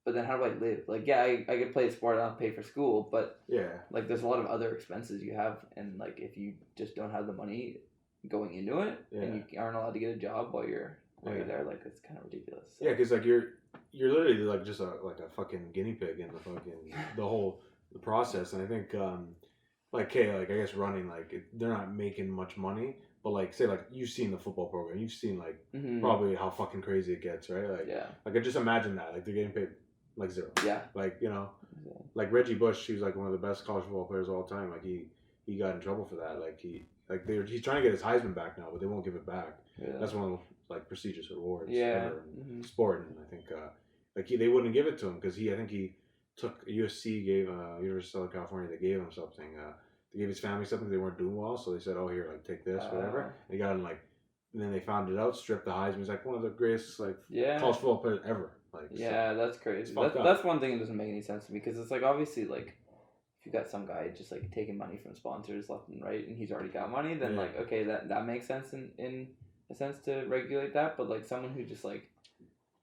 but then how do I live? Like, yeah, I could play a sport and I'll pay for school, but like there's a lot of other expenses you have, and like if you just don't have the money going into it and you aren't allowed to get a job while you're there, like it's kind of ridiculous. So. Yeah, because like you're literally like just a fucking guinea pig in the whole process, and I think like I guess running, like they're not making much money, but like say like you've seen the football program, you've seen like probably how fucking crazy it gets, right? Like like I just imagine that like they're getting paid like zero. Yeah. Like like Reggie Bush, he was like one of the best college football players of all time. Like he got in trouble for that. Like he's trying to get his Heisman back now, but they won't give it back. Yeah. That's one of the like prestigious awards ever in sport, and I think like they wouldn't give it to him because I think he took USC gave University of Southern California, they gave him something. They gave his family something, they weren't doing well, so they said, "Oh, here, like take this, whatever." And he got him and then they found it out, stripped the Heisman. He's like one of the greatest college football players ever. Like that's crazy. That's one thing that doesn't make any sense to me because it's like obviously like if you got some guy just like taking money from sponsors left and right and he's already got money, then like okay that makes sense in a sense to regulate that, but like someone who just like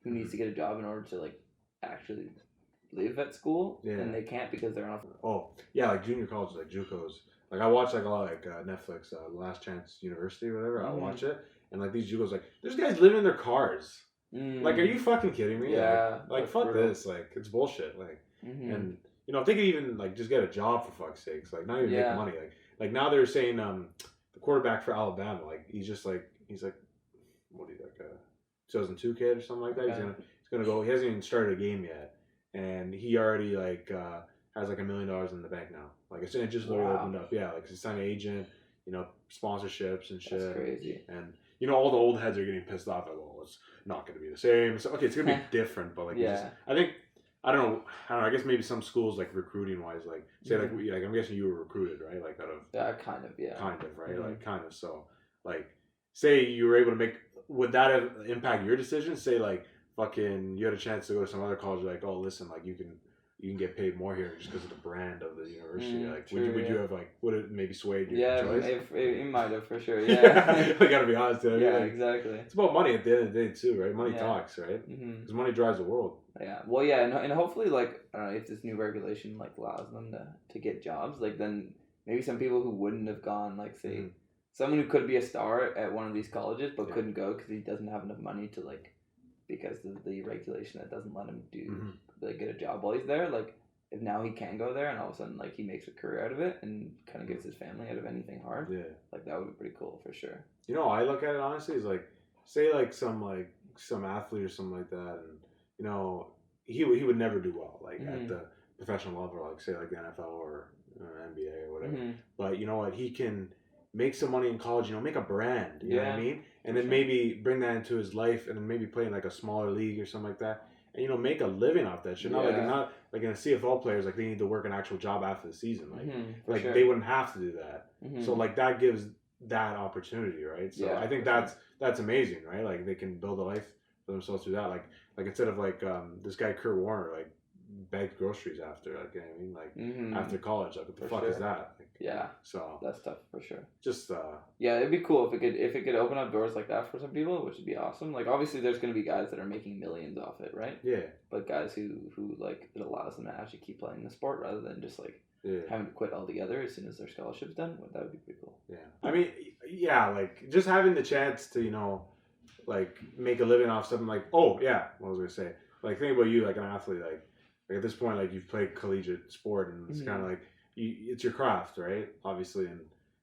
who needs to get a job in order to like actually live at school and they can't because they're not. Oh yeah, like junior college, like JUCOs. Like I watch like a lot like Netflix, Last Chance University or whatever. I'll watch it, and like these JUCOs, like there's guys living in their cars. Like, are you fucking kidding me? Yeah. Like fuck brutal. This. Like it's bullshit. Like and if they could even like just get a job for fuck's sakes, like not even make money. Like now they're saying the quarterback for Alabama, like he's like what is he like a 2002 kid or something like that. Okay. He's gonna go. He hasn't even started a game yet, and he already like has like $1 million in the bank now. Like it just literally opened up. Yeah, like he's signed an agent, sponsorships and shit. That's crazy. And all the old heads are getting pissed off. Like, well, it's not gonna be the same. So okay, it's gonna be different, but like I think. I don't know. I guess maybe some schools like recruiting wise, like say like I'm guessing you were recruited, right? Like out of kind of right? Like kind of. So like say you were able to make, would that have impact your decision? Say like fucking you had a chance to go to some other college, like oh listen, like you can get paid more here just because of the brand of the university. Like would you have like would it maybe swayed your choice? It might have for sure. Yeah, I gotta be honest. Yeah, exactly. It's about money at the end of the day too, right? Money talks, right? Because money drives the world. Yeah. Well, yeah, and hopefully, like I don't know if this new regulation like allows them to get jobs, like then maybe some people who wouldn't have gone, like say someone who could be a star at one of these colleges but couldn't go because he doesn't have enough money to like because of the regulation that doesn't let him do like get a job while he's there. Like if now he can go there and all of a sudden like he makes a career out of it and kind of gets his family out of anything hard. Yeah. Like that would be pretty cool for sure. I look at it honestly is like say like some athlete or something like that, and he would never do well like at the professional level, like say like the NFL or NBA or whatever. But you know what, he can make some money in college, make a brand, you know what I mean? And then maybe bring that into his life and then maybe play in like a smaller league or something like that. And make a living off that shit. Not like in a CFL players, like they need to work an actual job after the season. Like they wouldn't have to do that. So like that gives that opportunity, right? So I think that's amazing, right? Like they can build a life for themselves through that. Like instead of like this guy Kurt Warner like begged groceries after, like, you know what I mean? Like after college, like what the fuck is that? Like, so that's tough for sure. Just it'd be cool if it could open up doors like that for some people, which would be awesome. Like obviously there's gonna be guys that are making millions off it, right? Yeah. But guys who like it allows them to actually keep playing the sport rather than just like having to quit altogether as soon as their scholarship's done, that would be pretty cool. Yeah. I mean, like just having the chance to, like make a living off something like what was I gonna say? Like think about you like an athlete, like at this point, like you've played collegiate sport, and it's kind of like it's your craft, right? Obviously, and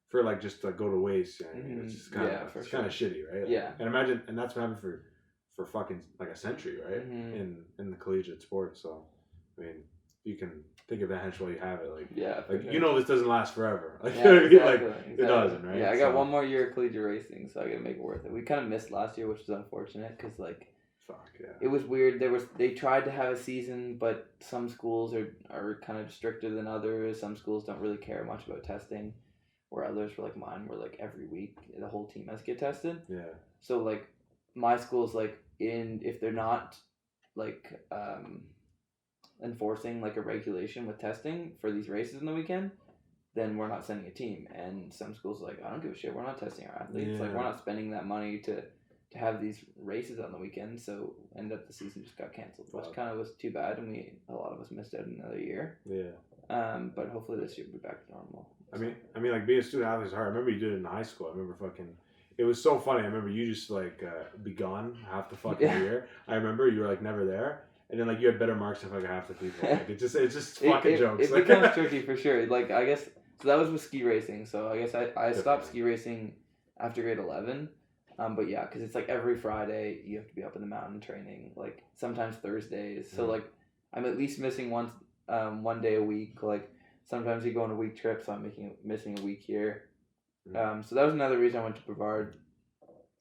for like just to go to waste, it's just kind of kind of shitty, right? Like, and imagine, and that's what happened for fucking like a century, right? In the collegiate sport. So, I mean, you can take advantage while you have it. Like, for sure. Sure. This doesn't last forever. Like, exactly. It doesn't, right? Yeah, I got one more year of collegiate racing, so I gotta make it worth it. We kind of missed last year, which is unfortunate because it was weird. They tried to have a season, but some schools are kind of stricter than others. Some schools don't really care much about testing, where others were like mine were like every week the whole team has to get tested. Yeah. So like my school's like if they're not like enforcing like a regulation with testing for these races in the weekend, then we're not sending a team. And some schools are like, I don't give a shit, we're not testing our athletes. Like we're not spending that money to have these races on the weekend. So ended up the season just got canceled, which kind of was too bad, and a lot of us missed out another year. Yeah. But hopefully this year we'll be back to normal. I mean, like being a student athlete is hard. I remember you did it in high school. I remember it was so funny. I remember you just like be gone half the fucking year. I remember you were like never there, and then like you had better marks than fucking half the people. Like it's just fucking jokes. It becomes tricky for sure. Like I guess so that was with ski racing. So I guess I stopped ski racing after grade 11. But yeah, because it's like every Friday you have to be up in the mountain training. Like sometimes Thursdays. So like I'm at least missing one day a week. Like sometimes you go on a week trip, so I'm missing a week here. So that was another reason I went to Brevard,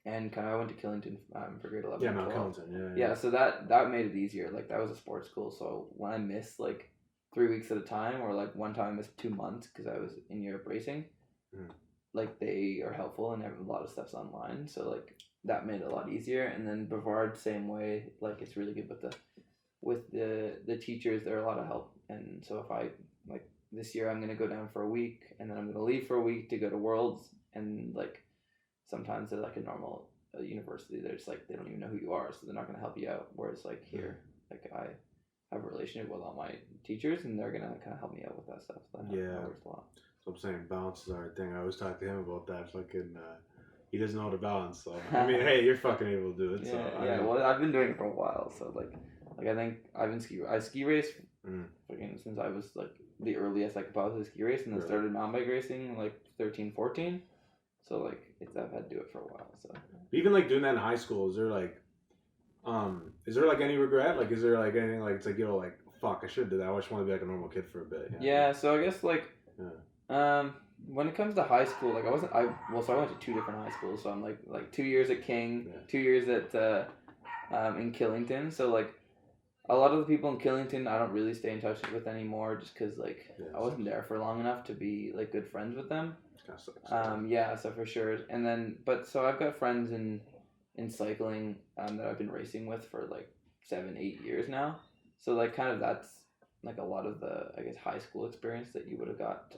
and I went to Killington for grade 11. Yeah, Mount Killington. Yeah, so that made it easier. Like that was a sports school, so when I missed like 3 weeks at a time, or like one time I missed 2 months because I was in Europe racing, like they are helpful and a lot of stuff's online, so like that made it a lot easier. And then Brevard, same way. Like it's really good with the teachers. They're a lot of help, and so if I like. This year I'm going to go down for a week, and then I'm going to leave for a week to go to Worlds, and like sometimes they're like a normal university. They're just like, they don't even know who you are, so they're not going to help you out. Whereas like here, like I have a relationship with all my teachers, and they're going to kind of help me out with that stuff. So that helps a lot. So I'm saying balance is our thing. I always talk to him about that. Fucking, he doesn't know how to balance. So I mean, hey, you're fucking able to do it. Well, I've been doing it for a while, so like I think I've been I ski race since I was like the earliest I could possibly ski race, and then started mountain bike racing like 13, 14. So like I've had to do it for a while. So even like doing that in high school, is there like any regret? Like is there like anything like it's like like fuck, I should do that. I just want to be like a normal kid for a bit. Yeah. So I guess like when it comes to high school, like so I went to 2 different high schools. So I'm like 2 years at King, 2 years at in Killington. So like. A lot of the people in Killington I don't really stay in touch with anymore, just because like I wasn't there for long enough to be like good friends with them. So for sure. And then so I've got friends in cycling that I've been racing with for like 7-8 years now. So like kind of that's like a lot of the I guess high school experience that you would have got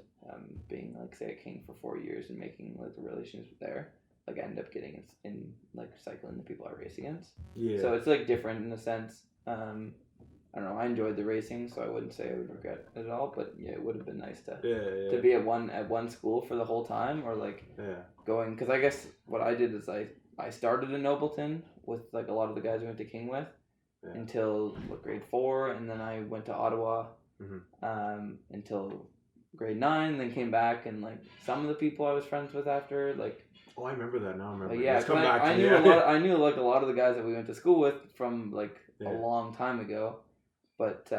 being like say at King for 4 years and making like the relationships there. Like I end up getting in like cycling the people I race against. Yeah. So it's like different in a sense. I don't know. I enjoyed the racing, so I wouldn't say I would regret it at all. But yeah, it would have been nice to be at one school for the whole time, or like going. Because I guess what I did is I started in Nobleton with like a lot of the guys I went to King with until grade 4, and then I went to Ottawa until grade 9. Then came back, and like some of the people I was friends with after like. Oh, I remember that now. I remember. Yeah, I knew like a lot of the guys that we went to school with from like a long time ago, but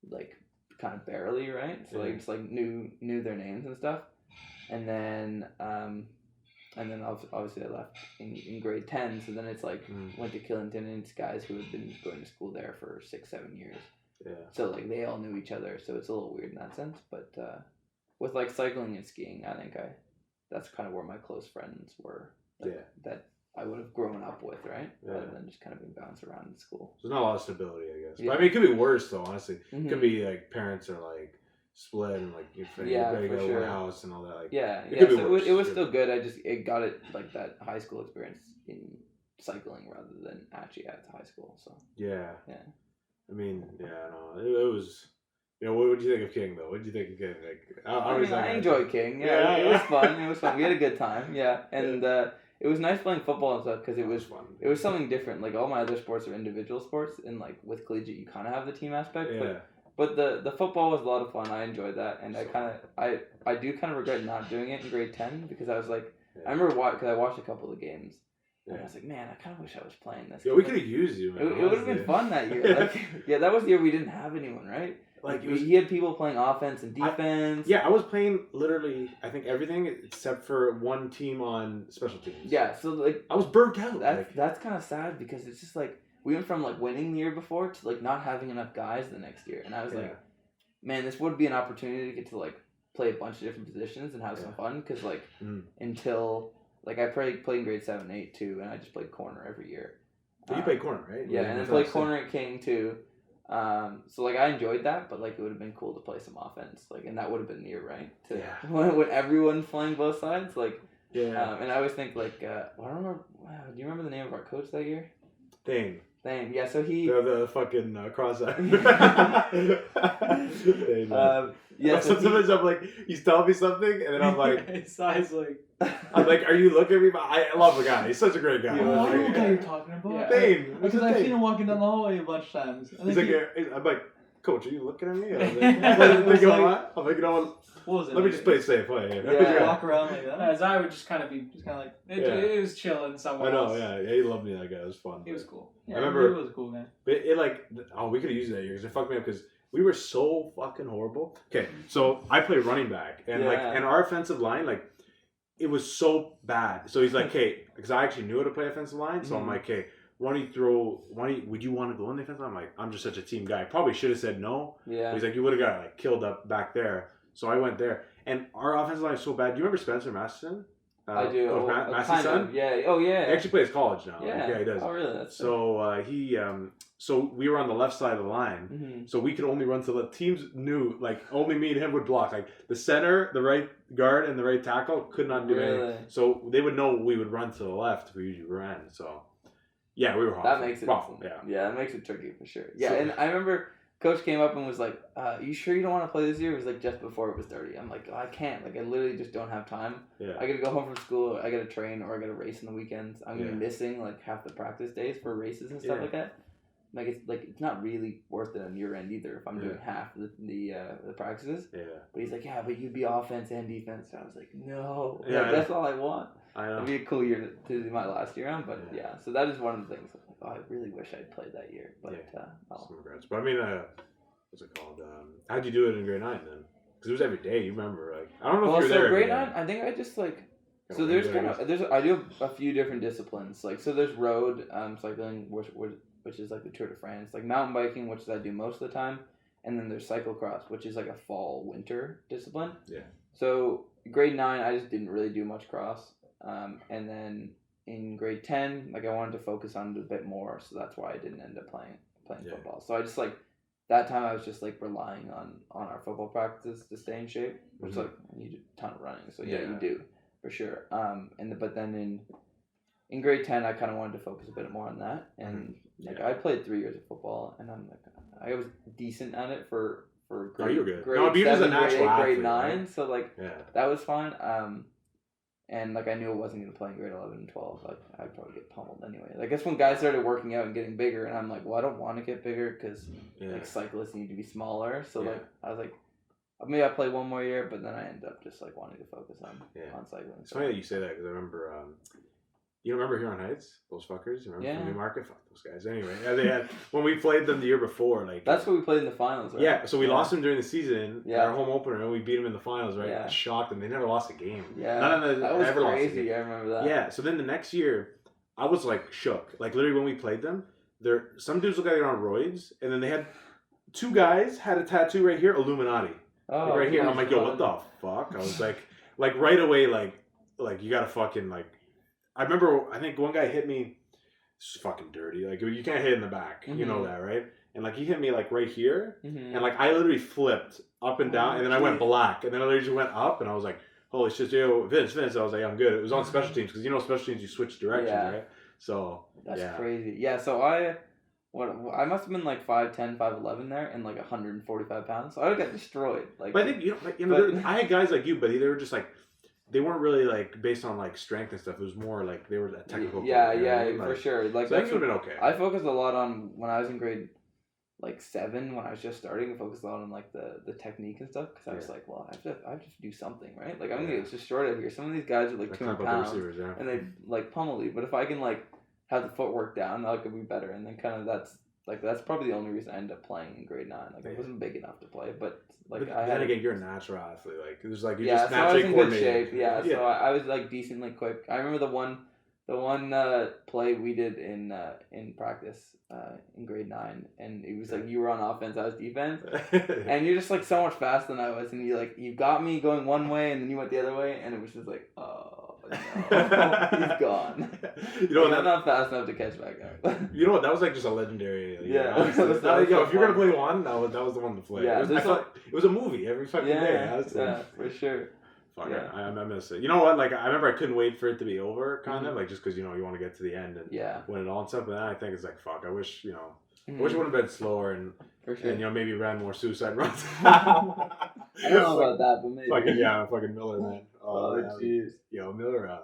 like kind of barely, right? So like just like knew their names and stuff, and then obviously I left in grade 10. So then it's like went to Killington, and it's guys who had been going to school there for 6-7 years. Yeah. So like they all knew each other, so it's a little weird in that sense. But with like cycling and skiing, I think that's kind of where my close friends were. Like, that I would have grown up with, right? Rather than just kind of being bounced around in school. So there's not a lot of stability, I guess. Yeah. But I mean, it could be worse though, honestly. It could be like parents are like split and like you gotta go to a house and all that. Like, it could be worse. It was still good. It got it like that high school experience in cycling rather than actually at high school. So yeah. I mean, no, it was. You know, what did you think of King though? What did you think of King? Like, I enjoyed King. Yeah, it was fun. It was fun. We had a good time. Yeah, and it was nice playing football and stuff because it was fun. It was something different. Like all my other sports are individual sports, and like with collegiate, you kind of have the team aspect. Yeah. But the football was a lot of fun. I enjoyed that, and I do kind of regret not doing it in grade 10 because I was like, I remember because I watched a couple of the games. And I was like, man, I kind of wish I was playing this. Yeah, we could have used you, man. It would have been fun that year. Like, that was the year we didn't have anyone, right? like he had people playing offense and defense. I was playing literally, I think everything except for one team on special teams. Yeah, so like I was burnt out. That's kind of sad because it's just like we went from like winning the year before to like not having enough guys the next year, and I was like, man, this would be an opportunity to get to like play a bunch of different positions and have some fun because like until like I played in grade 7, 8 too, and I just played corner every year. You played corner, right? Yeah, and then played corner at King too. So like I enjoyed that, but like it would have been cool to play some offense, like, and that would have been the year, right? When everyone's playing both sides, like. Yeah. And I always think like I don't remember. Wow, do you remember the name of our coach that year? Thing. Yeah. So he. The fucking cross-eyed. Yeah. So sometimes I'm like, he's telling me something, and then I'm like, his eyes like. I'm like, are you looking at me? I love the guy. He's such a great guy. I know the guy you're talking about. Yeah. Thing. Because I've seen him walking down the hallway a bunch of times. He's like, I'm like, Coach, are you looking at me? I'm like, you know what? What was it? Let me just play safe play. Yeah. Walk around like that. As I would just kind of be, like it was chilling somewhere. I know, else. yeah, he loved me. That guy, it was fun. He was cool. Yeah, I remember he was a cool guy. But it like, we could have used that year because it fucked me up because we were so fucking horrible. Okay, so I played running back and and our offensive line like, it was so bad. So he's like, okay, because I actually knew how to play offensive line, so I'm like, okay. Would you want to go in the defense? I'm like, I'm just such a team guy. I probably should have said no. Yeah. But he's like, you would have got like killed up back there. So I went there. And our offensive line is so bad. Do you remember Spencer Masterson? I do. Massey's son? Yeah. Oh, yeah. He actually plays college now. Yeah. Yeah, he does. Oh, really? That's so we were on the left side of the line. Mm-hmm. So we could only run to the teams knew, like, only me and him would block. Like, the center, the right guard, and the right tackle could not do anything. So they would know we would run to the left. We usually ran. So... yeah, we were hard. That makes it awful. Yeah, that makes it tricky for sure. Yeah, and I remember Coach came up and was like, "You sure you don't want to play this year?" It was like just before it was 30. I'm like, I can't. Like, I literally just don't have time. Yeah. I gotta go home from school. I gotta train, or I gotta race on the weekends. I'm gonna be missing like half the practice days for races and stuff like that. Like it's not really worth it on your end either if I'm doing half the practices. Yeah. But he's like, yeah, but you'd be offense and defense. So I was like, no, that's all I want. I know. It'd be a cool year to do my last year on, but so that is one of the things. Like, I really wish I'd played that year, but some regrets. But I mean, what's it called? How'd you do it in grade 9 then? Because it was every day. You remember, like, I don't know if you were there. Grade 9, I think I just like. So there's I do a few different disciplines. Like, so there's road cycling, which is like the Tour de France, like mountain biking, which is I do most of the time, and then there's cyclocross, which is like a fall winter discipline. Yeah. So grade 9, I just didn't really do much cross. And then in grade 10, like I wanted to focus on it a bit more, so that's why I didn't end up playing football. So I just like that time I was just like relying on our football practices to stay in shape, which like you do a ton of running. So you do for sure. But then in grade 10, I kind of wanted to focus a bit more on that, and like I played 3 years of football, and I'm like I was decent at it for grade, you were good. grade 7, grade 9, right? so like that was fine. And like I knew I wasn't gonna play in grade 11 and 12. Like I'd probably get pummeled anyway. I guess when guys started working out and getting bigger, and I'm like, well, I don't want to get bigger because like cyclists need to be smaller. So like I was like, maybe I play one more year, but then I ended up just like wanting to focus on cycling. It's funny that you say that because I remember. You remember Huron Heights? Those fuckers? Remember from Newmarket? Fuck those guys. Anyway, they had when we played them the year before. Like that's what we played in the finals, right? Yeah, so we lost them during the season. Yeah. Our home opener, and we beat them in the finals, right? Yeah. Shocked them. They never lost a game. Yeah. None of them that was ever crazy. Lost a game. I remember that. Yeah. So then the next year, I was like shook. Like literally when we played them, some dudes looked like they're on roids, and then they had 2 guys had a tattoo right here, Illuminati. Oh, like right here. And I'm like, yo, what the fuck? I was like right away, like you gotta fucking like. I remember, I think one guy hit me. This is fucking dirty. Like you can't hit in the back, you know that, right? And like he hit me like right here, and like I literally flipped up and down, and then I went black, and then I literally just went up, and I was like, holy shit, yo, Vince. I was like, I'm good. It was on special teams because special teams you switch directions, right? So that's crazy. Yeah, so I must have been like 5'10", 5'11" there, and like 145 pounds. So I would have got destroyed. Like, but I think I had guys like you, but they were just like. They weren't really like based on like strength and stuff. It was more like they were a technical. Yeah, for sure. Like so that would have been okay. I focused a lot on when I was in grade like 7 when I was just starting. I focused a lot on like the technique and stuff because I was like, well, I have to do something, right? Like I'm gonna get destroyed out here. Some of these guys are like 200 pounds and they like pummel you. But if I can like have the footwork down, that could be better. And then kind of that's like that's probably the only reason I ended up playing in grade 9. Like I wasn't big enough to play, but like I had. Then again, you're a natural athlete. Like there's like you yeah, just so I was naturally in good coordinated. shape. Yeah, so I was like decently quick. I remember the one play we did in practice in grade 9, and it was like you were on offense, I was defense, and you're just like so much faster than I was, and you got me going one way, and then you went the other way, and it was just like, oh no, he's gone. You know, I'm not fast enough to catch back up. You know what? That was like just a legendary. Yeah, if you're gonna play one, that was the one to play. Yeah, it was a movie every fucking day. Yeah, for sure. Fuck Yeah. I miss it. You know what? Like I remember I couldn't wait for it to be over, kind of like just because you want to get to the end and win it all and stuff. But then I think it's like fuck. I wish I wish it would have been slower and for sure. and maybe ran more suicide runs. I don't know about that, but maybe. Fucking Miller, man. Oh jeez. Miller.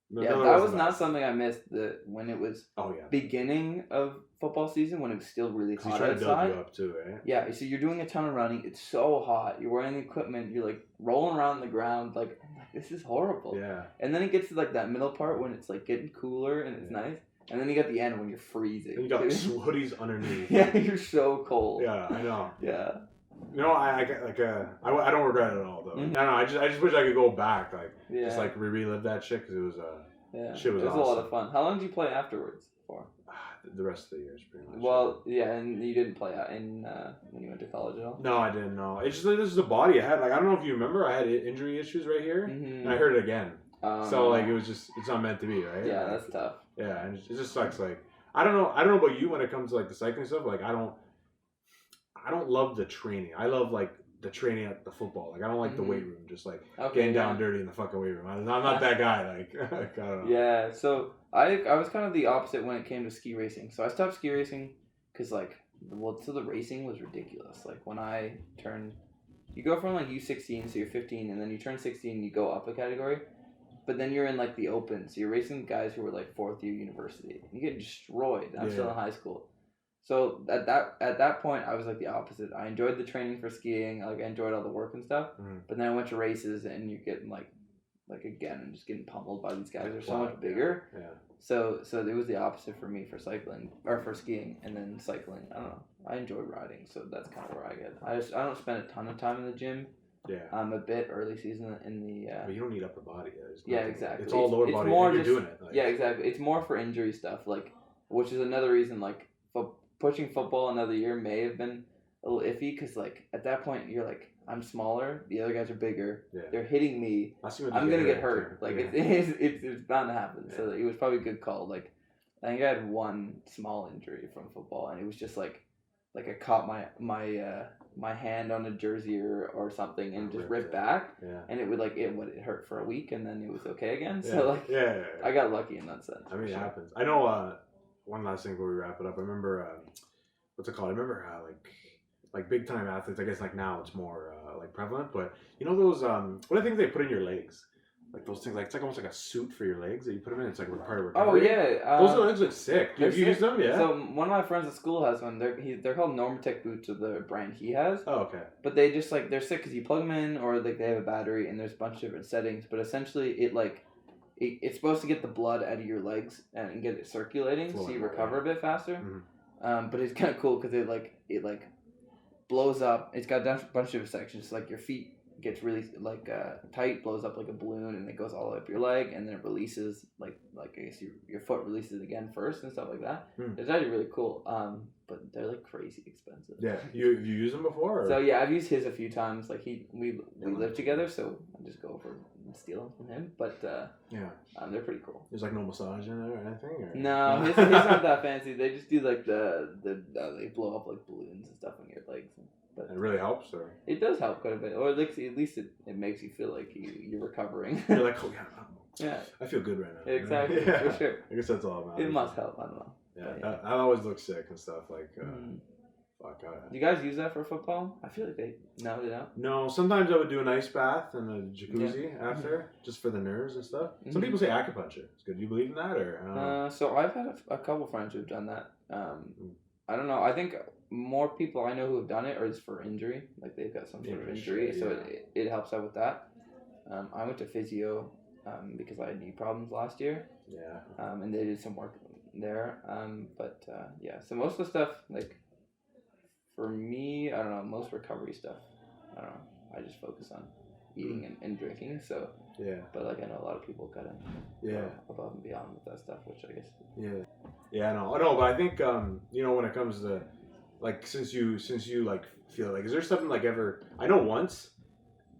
Yeah, that was not something I missed. When it was beginning of football season, when it was still really hot he's trying outside. to build you up too, eh? Yeah, so you're doing a ton of running. It's so hot. You're wearing the equipment. You're like rolling around the ground. Like this is horrible. Yeah. And then it gets to like that middle part when it's like getting cooler and it's nice. And then you got the end when you're freezing. And you got hoodies underneath. Yeah, you're so cold. Yeah, I know. Yeah. I don't regret it at all though. Mm-hmm. I just wish I could go back, just like relive that shit because it was shit was awesome. A lot of fun. How long did you play afterwards for? The rest of the years, pretty much. Well, yeah, and you didn't play in when you went to college at all. No, I didn't. No, it's just like this is the body I had. Like I don't know if you remember, I had injury issues right here, and I hurt it again. So like it was just it's not meant to be, right? Yeah, like, that's tough. Yeah, and it just sucks. Like I don't know about you when it comes to like the cycling stuff. Like I don't love the training. I love like the training at the football. Like I don't like the weight room, just like getting down dirty in the fucking weight room. I'm not that guy. Like I don't know. Yeah, so I was kind of the opposite when it came to ski racing. So I stopped ski racing because so the racing was ridiculous. Like when I turned, you go from like U16, so you're 15, and then you turn 16, and you go up a category. But then you're in like the open, so you're racing guys who were like 4th year university. You get destroyed. I'm still in high school. So at that point, I was like the opposite. I enjoyed the training for skiing. Like I enjoyed all the work and stuff. But then I went to races, and you're getting like again, I'm just getting pummeled by these guys. They're so much bigger. Yeah. So it was the opposite for me for cycling or for skiing, and then cycling. I don't know. I enjoy riding, so that's kind of where I get. I don't spend a ton of time in the gym. Yeah. A bit early season in the. But you don't need upper body. Exactly. It's all lower body. More and you're doing it. Yeah, exactly. It's more for injury stuff, which is another reason pushing football another year may have been a little iffy because at that point you're like, I'm smaller, the other guys are bigger, they're hitting me, I'm gonna get hurt. It's bound to happen. Yeah. So it was probably a good call. I think I had one small injury from football, and it was just like I caught my hand on a jersey or something and just ripped back, and it would it hurt for a week, and then it was okay again. So I got lucky in that sense. I mean, it happens. I know. One last thing before we wrap it up. I remember, what's it called? I remember like big time athletes. I guess now it's more prevalent. But you know those what I think they put in your legs, like those things. It's like almost like a suit for your legs that you put them in. It's like part of recovery. Oh yeah, those legs look sick. You use them? Yeah. So one of my friends at school has one. They're called Normatec boots, of the brand he has. Oh okay. But they just they're sick because you plug them in, or they have a battery, and there's a bunch of different settings. But essentially, it's supposed to get the blood out of your legs and get it circulating, so you recover a bit faster. Mm-hmm. But it's kind of cool because it blows up. It's got a bunch of sections. Your feet gets really tight, blows up like a balloon, and it goes all the way up your leg, and then it releases I guess your foot releases again first and stuff like that. It's actually really cool. But they're crazy expensive. Yeah, you use them before? Or? So yeah, I've used his a few times. We live together, so I just go over and steal them from him. But they're pretty cool. There's no massage in there or anything? Or? No, his not that fancy. They just do they blow up balloons and stuff on your legs. But it really helps, or it does help quite a bit, or at least it makes you feel like you're recovering. You're like, oh yeah, yeah, I feel good right now. Exactly, for sure. I guess that's all about it. Must help. I don't know. Yeah, that always looks sick and stuff. Fuck. Do you guys use that for football? I feel like they don't. No, sometimes I would do an ice bath and a jacuzzi after, just for the nerves and stuff. Some people say acupuncture. It's good. Do you believe in that, or? So I've had a couple friends who've done that. I don't know. I think more people I know who have done it is for injury. They've got some sort of injury, so it helps out with that. I went to physio because I had knee problems last year. Yeah. And they did some work there. So most of the stuff, like, for me, I don't know, most recovery stuff, I don't know, I just focus on eating and drinking, so, yeah. But, like, I know a lot of people kind of go above and beyond with that stuff, which I guess. Yeah, I know, but I think, when it comes to, like, since you, like, feel like, is there something, like, ever, I know once,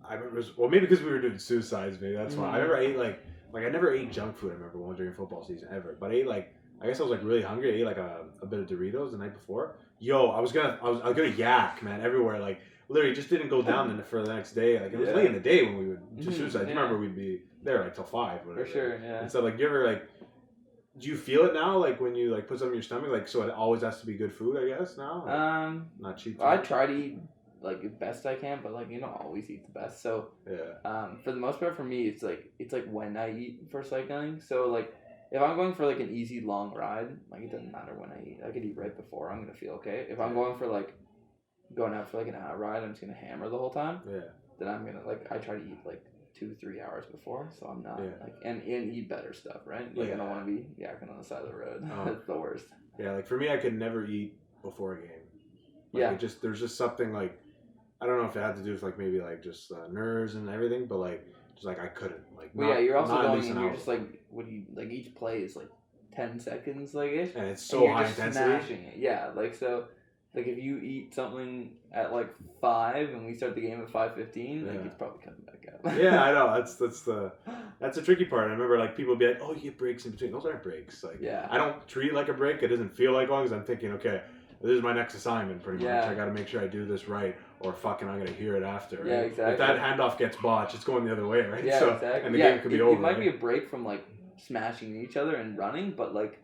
I remember, maybe because we were doing suicides, maybe that's why, I remember I ate, like, I never ate junk food, I remember one during football season, ever, but I ate, like, I guess I was, like, really hungry, I ate, like, a bit of Doritos the night before, I was gonna yak, man, everywhere, like, literally just didn't go down for the next day, like, it was late in the day when we would do suicide, you remember we'd be there, like, till 5, whatever. For sure, yeah. And so, like, you ever, like, do you feel it now, like, when you, like, put something in your stomach, like, so it always has to be good food, I guess, now? Like, not cheap food? I try to eat, like, the best I can, but, like, you don't always eat the best, so, for the most part, for me, it's like when I eat for cycling, so, like, if I'm going for, like, an easy, long ride, like, it doesn't matter when I eat, I could eat right before, I'm gonna feel okay. If I'm going for, like, going out for, like, an hour ride, I'm just gonna hammer the whole time, then I'm gonna, like, I try to eat, like, 2-3 hours before, so I'm not, like, and eat better stuff, right? Like, I don't want to be yakking on the side of the road. That's the worst. Yeah, like, for me, I could never eat before a game. Like, there's just something, like, I don't know if it had to do with, like, maybe, like, just nerves and everything, but, like, just, like, I couldn't, like, you're also going and you're just, like, like, each play is, like, 10 seconds, like, ish. And it's so high intensity. Smashing it. Yeah, like, so, like, if you eat something at, like, 5 and we start the game at 5:15, like, it's probably coming back up. Yeah, I know. That's the tricky part. I remember, like, people would be like, oh, you get breaks in between. Those aren't breaks. Like, I don't treat it like a break. It doesn't feel like one because I'm thinking, okay, this is my next assignment pretty much. I got to make sure I do this right or fucking I'm going to hear it after. Right? Yeah, exactly. If that handoff gets botched, it's going the other way, right? Yeah, exactly. And the game could be over. It might be a break from, like, smashing each other and running, but, like,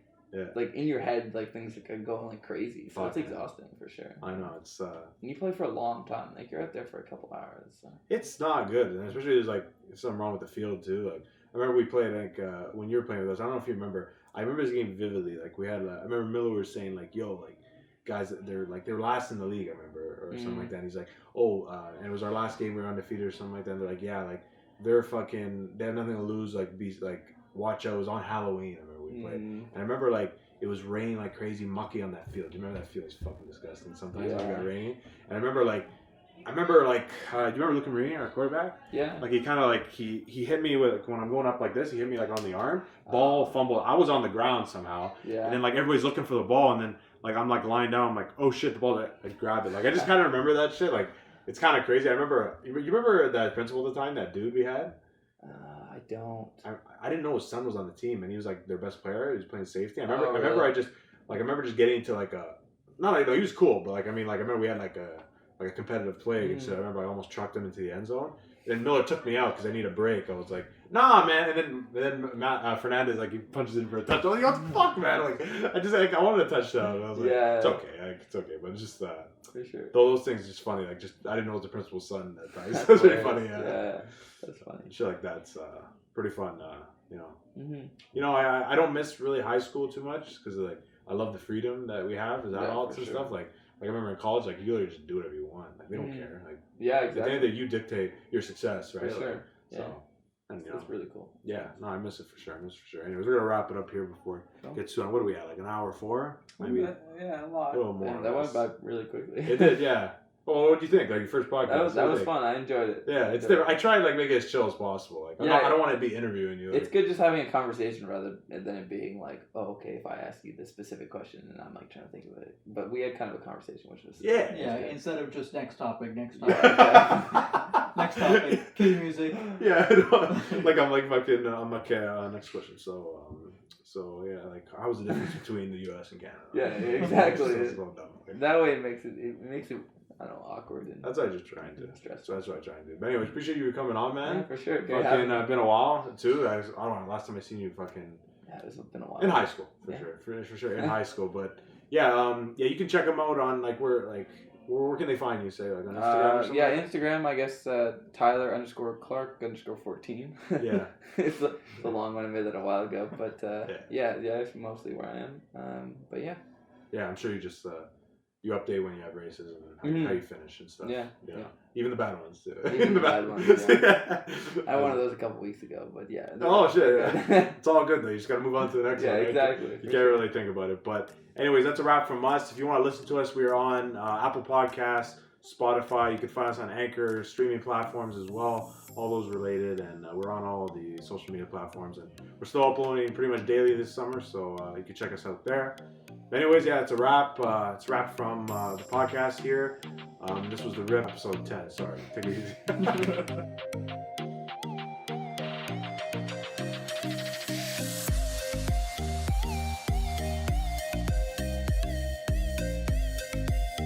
like, in your head, like, things are going, like, crazy. So it's exhausting, for sure. I know, it's... And you play for a long time. Like, you're out there for a couple hours. So. It's not good. And especially there's, like, something wrong with the field, too. Like, I remember we played, like, when you were playing with us, I don't know if you remember. I remember this game vividly. Like, we had... I remember Miller was saying, like, yo, like, guys, they were last in the league, I remember, or something like that. And he's like, and it was our last game, we were undefeated or something like that. And they're like, yeah, like, they have nothing to lose, like, watch out. It was on Halloween, I remember we played. And I remember, like, it was raining like crazy, mucky on that field. Do you remember that field? It's fucking disgusting sometimes when it got raining. And I remember, like, do you remember Luke Marini, our quarterback? Yeah. Like, he kind of, like, he hit me with, like, when I'm going up like this, he hit me, like, on the arm. Ball fumbled. I was on the ground somehow. Yeah. And then, like, everybody's looking for the ball. And then, like, I'm, like, lying down. I'm like, oh, shit, the ball. I grab it. Like, I just kind of remember that shit. Like, it's kind of crazy. I remember, you remember that principal at the time, that dude we had? I don't. I didn't know his son was on the team, and he was, like, their best player. He was playing safety. I remember just getting into, like, not like, he was cool, but, like, I mean, like, I remember we had, like a competitive play against it. I remember I almost trucked him into the end zone. And then Miller took me out because I need a break. I was like, nah, man. And then Matt Fernandez, like, he punches in for a touchdown. I was like, what the fuck, man? Like, I wanted a touchdown. And I was like, it's okay. But it's just, for sure. Those things are just funny. Like, I didn't know it was the principal's son that time. So it's really funny. Yeah, that's funny. Shit like that's pretty fun, you know. Mm-hmm. You know, I don't miss really high school too much because, like, I love the freedom that we have as adults and stuff. Like I remember in college, like, you literally just do whatever you want. Like, we don't care. Like, exactly. At the end of the day, you dictate your success, right? For sure. Like, so, and, that's really cool. Yeah, no, I miss it for sure. Anyways, we're gonna wrap it up here before we get to what are we at? Like an hour 4? Maybe. A lot. A little more. That went by really quickly. It did, yeah. Well, what do you think? Like your first podcast? That was fun. I enjoyed it. Yeah, it's different. I try to, like, make it as chill as possible. Like, I don't want to be interviewing you. Like, it's good just having a conversation rather than it being like, oh, okay, if I ask you this specific question and I'm, like, trying to think of it. But we had kind of a conversation, which was instead of just next topic. Next topic, cue music. Yeah, like I'm like fucking. I'm like next question. So yeah, like, how's the difference between the U.S. and Canada? Yeah, exactly. It's dumb. That way it makes it. I don't know, awkward and that's what I just trying to stress. So that's what I try and do. But anyways, appreciate you coming on, man. Yeah, for sure. Fucking been a while too. I don't know. Last time I seen you, fucking. Yeah, it's been a while. In high school, for sure. In high school, but yeah, you can check them out on where can they find you? Say like on Instagram. Or something? Instagram. I guess Tyler_Clark_14. Yeah, it's a long one. I made that a while ago, but it's mostly where I am. But yeah. Yeah, I'm sure you just. you update when you have races and how you finish and stuff. Yeah. Even the bad ones too. Even the bad ones. Yeah. I had one of those a couple weeks ago, but yeah. Oh shit! Yeah. It's all good though. You just gotta move on to the next one. Yeah, Right? exactly. You can't really think about it. But anyways, that's a wrap from us. If you want to listen to us, we are on Apple Podcasts, Spotify. You can find us on Anchor, streaming platforms as well. All those related, and we're on all the social media platforms, and we're still uploading pretty much daily this summer, so you can check us out there. But anyways, yeah, it's a wrap. It's a wrap from the podcast here. This was the RIP episode 10. Sorry, take it easy.